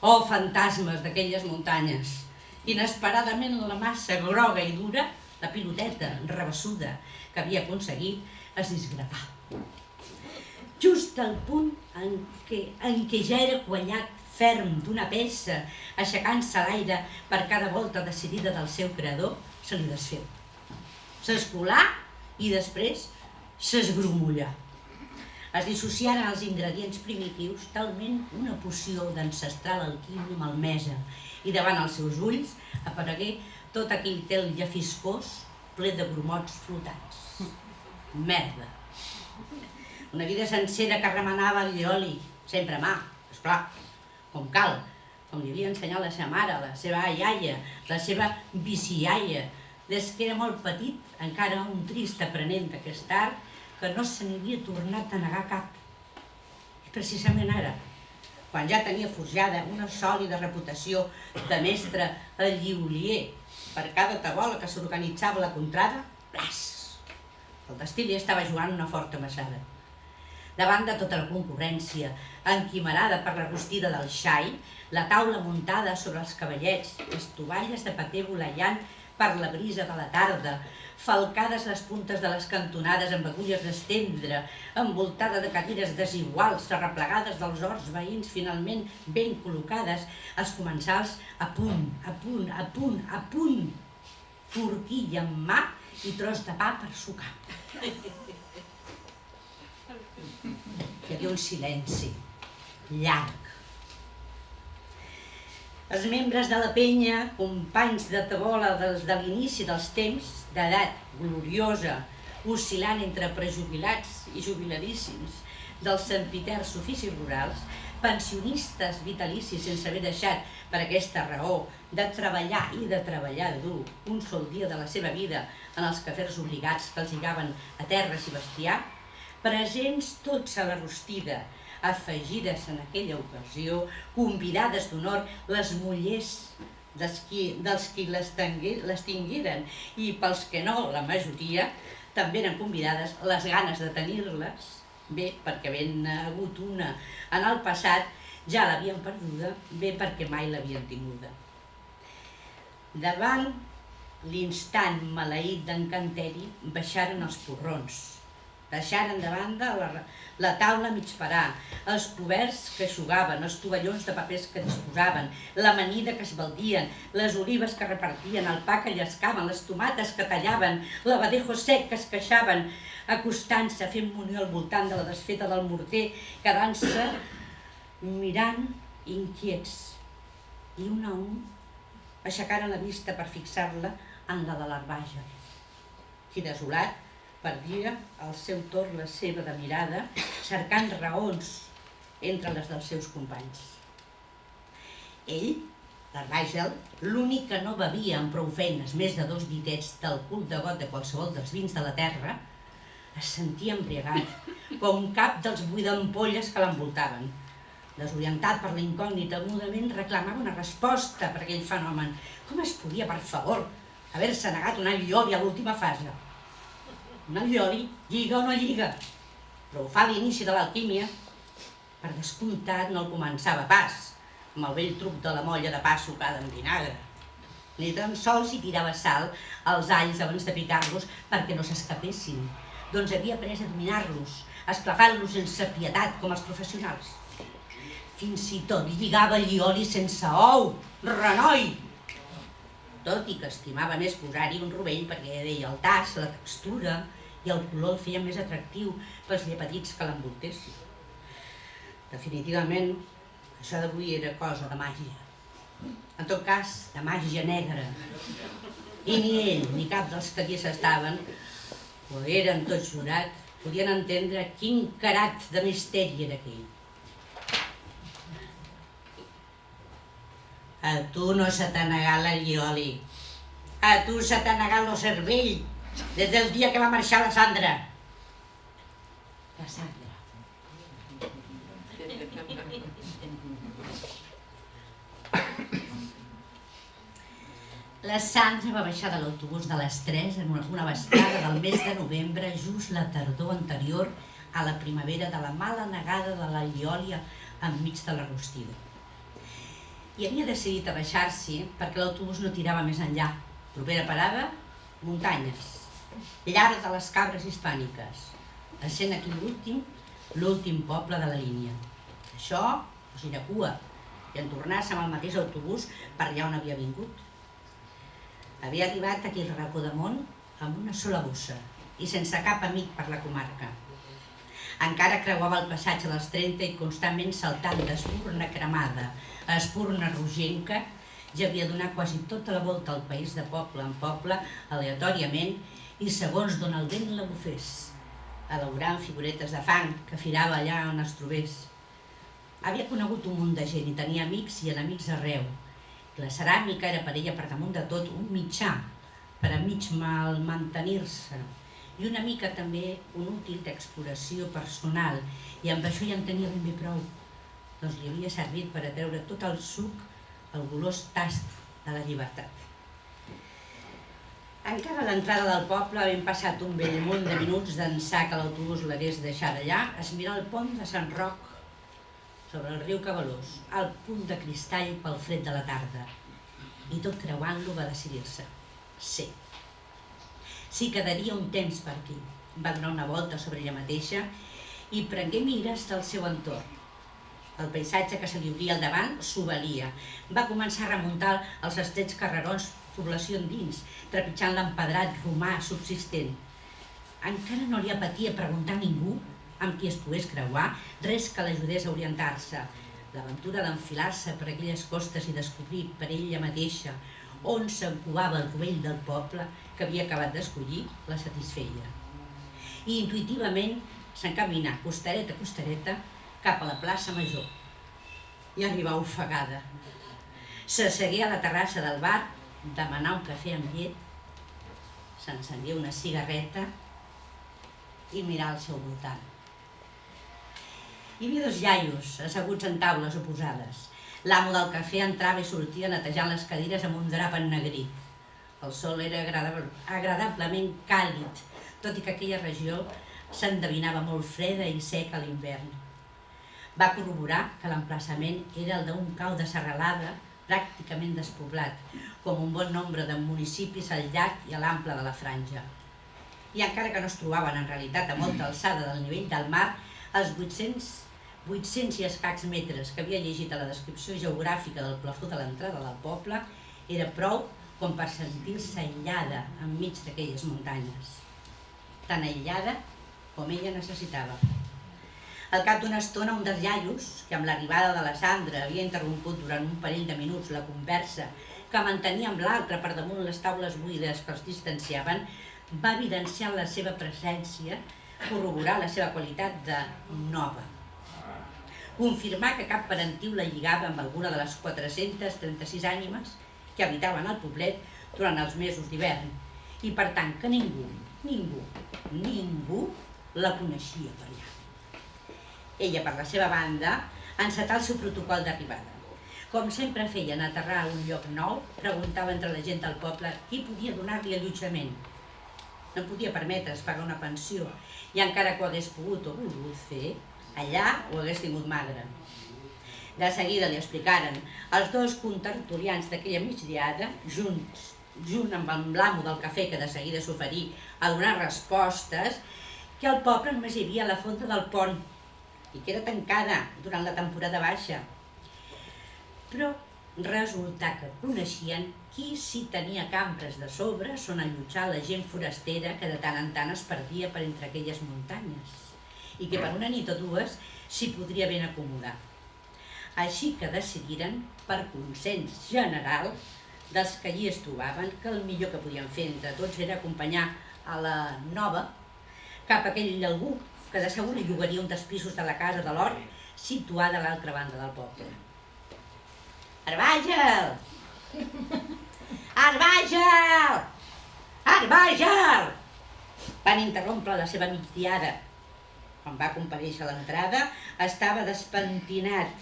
Oh, fantasmes d'aquelles muntanyes! Inesperadament la massa groga i dura, la piloteta rebessuda que havia aconseguit, es disgregà. Just al punt en què ja era quallat ferm d'una peça, aixecant-se a l'aire per cada volta decidida del seu creador, se li desfeu. S'escolà i després s'esgrumolla. Es dissociaren els ingredients primitius talment una poció d'ancestral alquímia malmesa i davant els seus ulls aparegué tot aquell tel llafiscós ple de grumots flotants. Merda. Una vida sencera que remenava el llioli, sempre a mà, esclar, com cal, com li havia ensenyat la seva mare, la seva iaia, la seva biciaia. Des que era molt petit, encara un trist aprenent d'aquest art, que no se n'havia tornat a negar cap. I precisament ara, quan ja tenia forjada una sòlida reputació de mestre al lliolier per cada tabola que s'organitzava a la contrada, plas! El destí li estava jugant una forta massada. Davant de tota la concurrència, enquimerada per la rostida del xai, la taula muntada sobre els cavallets, les tovalles de paper voleiant per la brisa de la tarda, falcades les puntes de les cantonades amb agulles d'estendre, envoltada de cadires desiguals, arreplegades dels horts veïns finalment ben col·locades, els comensals a punt, a punt, a punt, a punt, forquilla en mà i tros de pa per sucar. Hi havia un silenci llarg. Els membres de la penya, companys de tabola des de l'inici dels temps, d'edat gloriosa, oscil·lant entre prejubilats i jubiladíssims dels sempiterns oficis rurals, pensionistes vitalicis sense haver deixat per aquesta raó de treballar i de treballar dur un sol dia de la seva vida en els quefers obligats que els lligaven a terres i bestiar, presents tots a la rostida, afegides en aquella ocasió, convidades d'honor les mullers dels qui les tingueren i pels que no, la majoria, també eren convidades les ganes de tenir-les, bé perquè havent hagut una en el passat ja l'havien perduda, bé perquè mai l'havien tinguda. Davant l'instant maleït d'encanteri baixaren els porrons, deixaren de banda la taula a mig parar, els coberts que eixugaven, els tovallons de papers que disposaven, l'amanida que esbaldien, les olives que repartien, el pa que llescaven, les tomates que tallaven, l'abadejo sec que esqueixaven, acostant-se, fent munió al voltant de la desfeta del morter, quedant-se mirant inquiets. I un a un aixecaren la vista per fixar-la en la de l'herbaja, qui desolat perdia al seu torn la seva de mirada, cercant raons entre les dels seus companys. Ell, l'Arbàgel, l'únic que no bevia amb prou feines més de 2 ditets d'alcohol de got de qualsevol dels vins de la terra, es sentia embriagat, com cap dels buidampolles que l'envoltaven. Desorientat per la incògnita, mudament reclamava una resposta per aquell fenomen. Com es podia, per favor, haver-se negat un allioli a l'última fase? Un allioli, lliga o no lliga, però ho fa a l'inici de l'alquímia. Per descomptat no el començava pas, amb el vell truc de la molla de pa sucada amb vinagre. Ni tan sols hi tirava sal als alls abans de picar-los perquè no s'escapessin, doncs havia après a dominar-los, esclafant-los sense pietat com els professionals. Fins i tot lligava el llioli sense ou, renoi! Tot i que estimava més posar-hi un rovell perquè deia el tas, la textura i el color el feia més atractiu pels llepatits que l'envoltessin. Definitivament, això d'avui era cosa de màgia. En tot cas, de màgia negra. I ni ell ni cap dels que aquí s'estaven, o eren tots jurat, podien entendre quin carat de misteri era aquell. A tu no se t'ha negat l'allioli. A tu se t'ha negat el cervell des del dia que va marxar la Sandra. La Sandra. La Sandra va baixar de l'autobús de les 3 en una vesprada del mes de novembre, just la tardor anterior a la primavera de la mala negada de l'allioli enmig de la rostida. I havia decidit a baixar-s'hi perquè l'autobús no tirava més enllà. Propera parada, muntanyes, llar de les cabres hispàniques, essent aquí l'últim poble de la línia. Això, Ginecua, i en tornar-se amb el mateix autobús per allà on havia vingut. Havia arribat a aquell racó de món amb una sola bossa i sense cap amic per la comarca. Encara creuava el passatge dels 30 i constantment saltant d'Espurna cremada a Espurna rogenca, ja havia donat quasi tota la volta al país de poble en poble, aleatòriament i segons d'on el vent la bufés, elaborant figuretes de fang que firava allà on es trobés. Havia conegut un munt de gent i tenia amics i enemics arreu. La ceràmica era per ella, per damunt de tot, un mitjà per a mig mal mantenir-se i una mica també un útil d'exploració personal, i amb això ja en tenia ben bé prou, doncs li havia servit per a treure tot el suc, el golós tast de la llibertat. Encara a l'entrada del poble, havent passat un bell munt de minuts d'ençà que l'autobús l'hagués deixat allà, es mira el pont de Sant Roc sobre el riu Cabalós, al punt de cristall pel fred de la tarda, i tot creuant-lo va decidir-se. Sí. Sí, quedaria un temps per aquí. Va donar una volta sobre ella mateixa i prengué mires del seu entorn. El paisatge que se li obria al davant s'ho valia. Va començar a remuntar els estrets carrerons població endins, trepitjant l'empedrat romà subsistent. Encara no li apetia preguntar a ningú amb qui es pogués creuar, res que l'ajudés a orientar-se. L'aventura d'enfilar-se per aquelles costes i descobrir per ella mateixa on s'encovava el rovell del poble que havia acabat d'escollir, la satisfeia. I intuïtivament s'encaminà costereta a costereta cap a la plaça Major. I arribà ofegada. S'assegué a la terrassa del bar, demanà un cafè amb llet, s'encengué una cigarreta i mirà al seu voltant. Hi havia dos iaios asseguts en taules oposades. L'amo del cafè entrava i sortia netejant les cadires amb un drap ennegrit. El sol era agradablement càlid, tot i que aquella regió s'endevinava molt freda i seca a l'hivern. Va corroborar que l'emplaçament era el d'un cau de serralada pràcticament despoblat, com un bon nombre de municipis al llarg i a l'ample de la franja. I encara que no es trobaven en realitat a molta alçada del nivell del mar, els 800 i escacs metres que havia llegit a la descripció geogràfica del plafó de l'entrada del poble era prou com per sentir-se aïllada enmig d'aquelles muntanyes. Tan aïllada com ella necessitava. Al cap d'una estona, un dels iaios, que amb l'arribada de la Sandra havia interromput durant un parell de minuts la conversa que mantenia amb l'altre per damunt les taules buides que els distanciaven, va evidenciar la seva presència, corroborar la seva qualitat de nova. Confirmar que cap parentiu la lligava amb alguna de les 436 ànimes que habitaven el poblet durant els mesos d'hivern, i per tant que ningú la coneixia per allà. Ella, per la seva banda, encetà el seu protocol d'arribada. Com sempre feia en aterrar a un lloc nou, preguntava entre la gent del poble qui podia donar-li allotjament. No podia permetre's pagar una pensió, i encara que ho hagués pogut o volgut fer, allà ho hagués tingut magre. De seguida li explicaren els dos contertulians d'aquella migdiada, junt amb l'amo del cafè que de seguida s'oferí a donar respostes, que al poble només hi havia la fonda del pont i que era tancada durant la temporada baixa. Però resulta que coneixien qui sí tenia cambres de sobre on allotjar la gent forastera que de tant en tant es perdia per entre aquelles muntanyes i que per una nit o dues s'hi podria ben acomodar. Així que decidiren, per consens general dels que allí es trobaven, que el millor que podien fer entre tots era acompanyar a la nova cap a aquell algú que de segur li llogaria un dels pisos de la casa de l'Hort situada a l'altra banda del poble. Arbàgel! Arbàgel! Arbàgel! Van interrompre la seva migdiada. Quan va comparèixer a l'entrada, estava despentinat,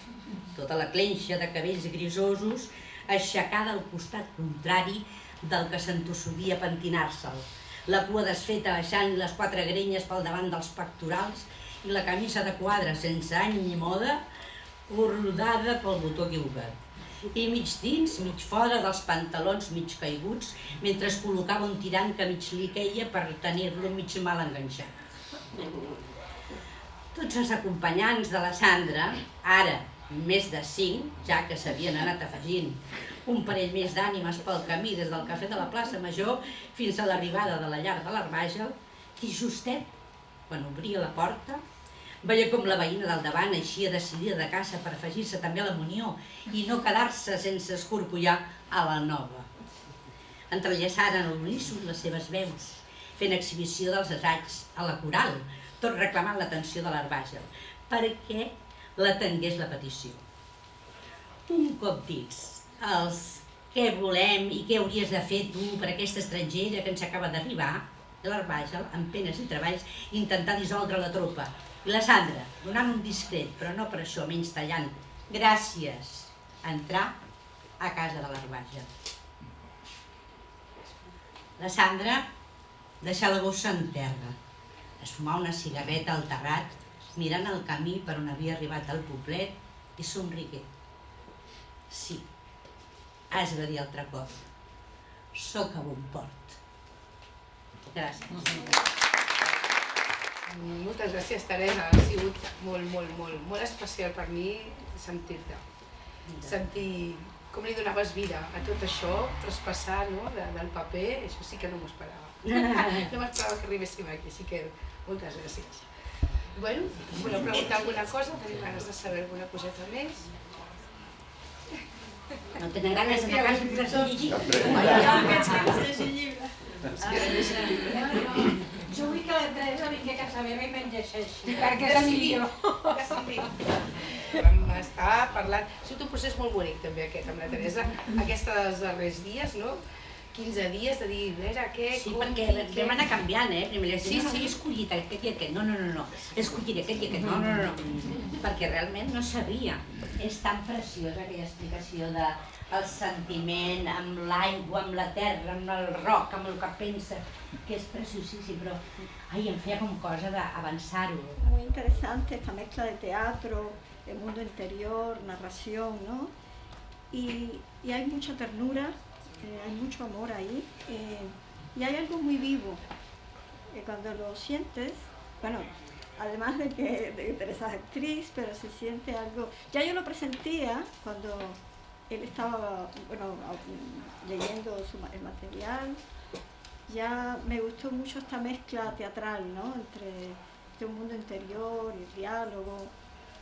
tota la clenxa de cabells grisosos aixecada al costat contrari del que s'entossudia a pentinar-se'l, la cua desfeta baixant les 4 grenyes pel davant dels pectorals i la camisa de quadre sense any ni moda, cordada pel botó equivocat. I mig dins, mig fora dels pantalons mig caiguts, mentre es col·locava un tirant que mig li queia per tenir-lo mig mal enganxat. Tots els acompanyants de la Sandra, ara més de 5, ja que s'havien anat afegint un parell més d'ànimes pel camí des del cafè de la plaça Major fins a l'arribada de la llar de l'Arbàgel, I justet, quan obria la porta, veia com la veïna del davant eixia decidida de casa per afegir-se també a la munió i no quedar-se sense escorcollar a la nova. Entrellaçaren a l'uníson les seves veus, fent exhibició dels assaigs a la coral, tot reclamant l'atenció de l'Arbàgel, perquè l'atengués la petició. Un cop dits els què volem i què hauries de fer tu per aquesta estrangera que ens acaba d'arribar, l'Arbàgel, amb penes i treballs, intentà dissoldre la tropa. I la Sandra, donant un discret, però no per això menys tallant, gràcies, entrà a casa de l'Arbàgel. La Sandra deixà la bossa en terra, es fumà una cigarreta al terrat, mirant el camí per on havia arribat el poblet i somrigué. Sí, has de dir altre cop. Soc a bon port. Gràcies. Moltes gràcies, Teresa. Ha sigut molt especial per mi sentir-te. Sentir com li donaves vida a tot això, traspassar del paper, això sí que no m'ho esperava. No m'esperava que arribéssim aquí, així que moltes gràcies. Bueno, voleu preguntar alguna cosa? Tenim ganes de saber alguna coseta més? No tenen ganes de anar a llegir. Jo vull que la Teresa vingui a casa meva i me'n llegeixi, perquè és la millor. Vam estar parlant... Ha sigut un procés molt bonic també aquest amb la Teresa, aquests darrers dies, no? 15 dies de dir, mira, què... Sí, perquè vam anar canviant, Primer li deia, no, he escollit aquest i aquest, no, escolliré aquest i aquest, no. Perquè realment no sabia. És tan preciosa aquella explicació del sentiment, amb l'aigua, amb la terra, amb el roc, amb el que pensa, que és preciosíssim, però em feia com cosa d'avançar-ho. Muy interesante esta mezcla de teatro, el mundo interior, narración, ¿no? Y hay mucha ternura. Hay mucho amor ahí y hay algo muy vivo. Cuando lo sientes, bueno, además de que Teresa es actriz, pero se siente algo... Ya yo lo presentía cuando él estaba leyendo el material. Ya me gustó mucho esta mezcla teatral, ¿no? Entre un mundo interior y el diálogo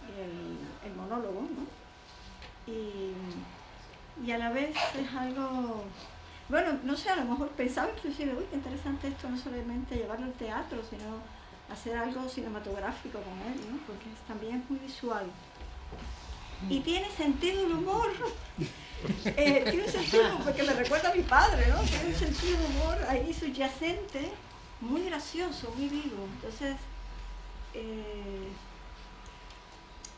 y el monólogo, ¿no? Y a la vez es algo, bueno, no sé, a lo mejor pensaba inclusive, uy, qué interesante esto, no solamente llevarlo al teatro, sino hacer algo cinematográfico con él, ¿no? Porque también es muy visual. Y tiene sentido el humor. Tiene un sentido, porque me recuerda a mi padre, ¿no? Tiene un sentido de humor ahí subyacente, muy gracioso, muy vivo. Entonces,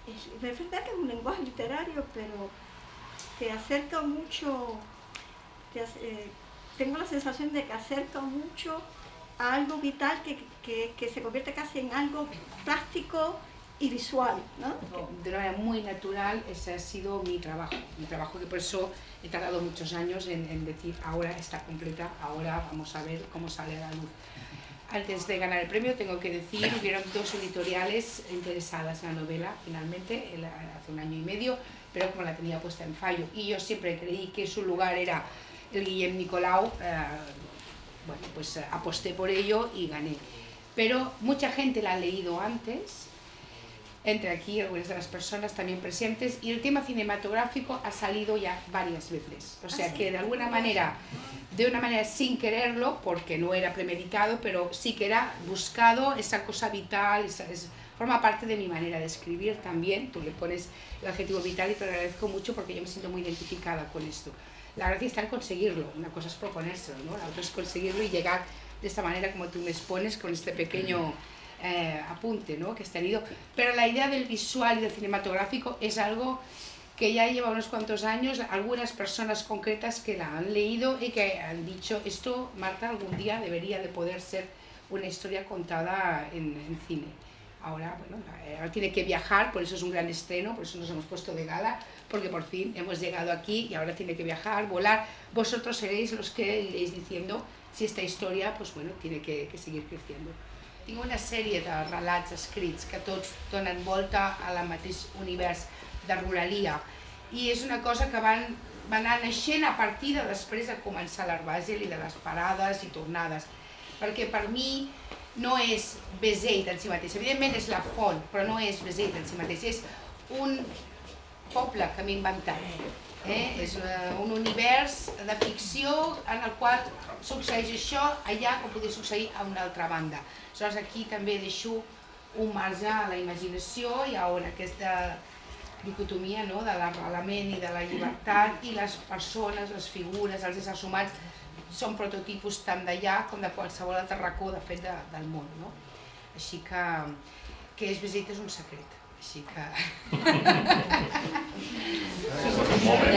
es verdad que es un lenguaje literario, pero te acerca mucho, tengo la sensación de que acerca mucho a algo vital que se convierte casi en algo plástico y visual, ¿no? De una manera muy natural, ese ha sido mi trabajo que por eso he tardado muchos años en decir, ahora está completa, ahora vamos a ver cómo sale a la luz. Antes de ganar el premio, tengo que decir, hubieron 2 editoriales interesadas en la novela, finalmente, hace 1 año y medio, pero como la tenía puesta en fallo, y yo siempre creí que su lugar era el Guillem Nicolau, bueno, pues aposté por ello y gané. Pero mucha gente la ha leído antes, entre aquí algunas de las personas también presentes, y el tema cinematográfico ha salido ya varias veces. O sea que de alguna manera, sin quererlo, porque no era premeditado, pero sí que era buscado esa cosa vital, forma parte de mi manera de escribir también. Tú le pones el adjetivo vital y te lo agradezco mucho porque yo me siento muy identificada con esto. La gracia está en conseguirlo, una cosa es proponérselo, ¿no? La otra es conseguirlo y llegar de esta manera como tú me expones con este pequeño apunte, ¿no? Que has tenido. Pero la idea del visual y del cinematográfico es algo que ya lleva unos cuantos años, algunas personas concretas que la han leído y que han dicho, esto, Marta, algún día debería de poder ser una historia contada en cine. Ahora, bueno, ahora tiene que viajar, por eso es un gran estreno, por eso nos hemos puesto de gala, porque por fin hemos llegado aquí y ahora tiene que viajar, volar. Vosotros seréis los que iréis diciendo si esta historia, pues bueno, tiene que seguir creciendo. Tinc una sèrie de relats escrits que tots donen volta a la mateix univers de ruralia i és una cosa que van anar naixent a partir de després de començar l'Arbàgel i de les parades i tornades, perquè per mi no és Besaid en si mateix. Evidentment és la font, però no és Besaid en si mateix. És un poble que m'he inventat. És un univers de ficció en el qual succeeix això allà com podria succeir a una altra banda. Aleshores aquí també deixo un marge a la imaginació i on aquesta dicotomia de l'arrelament i de la llibertat i les persones, les figures, els éssers humans són prototipus tant d'allà com de qualsevol altre racó de fet del món. Així que és Besaid és un secret. Així que... Molt bé.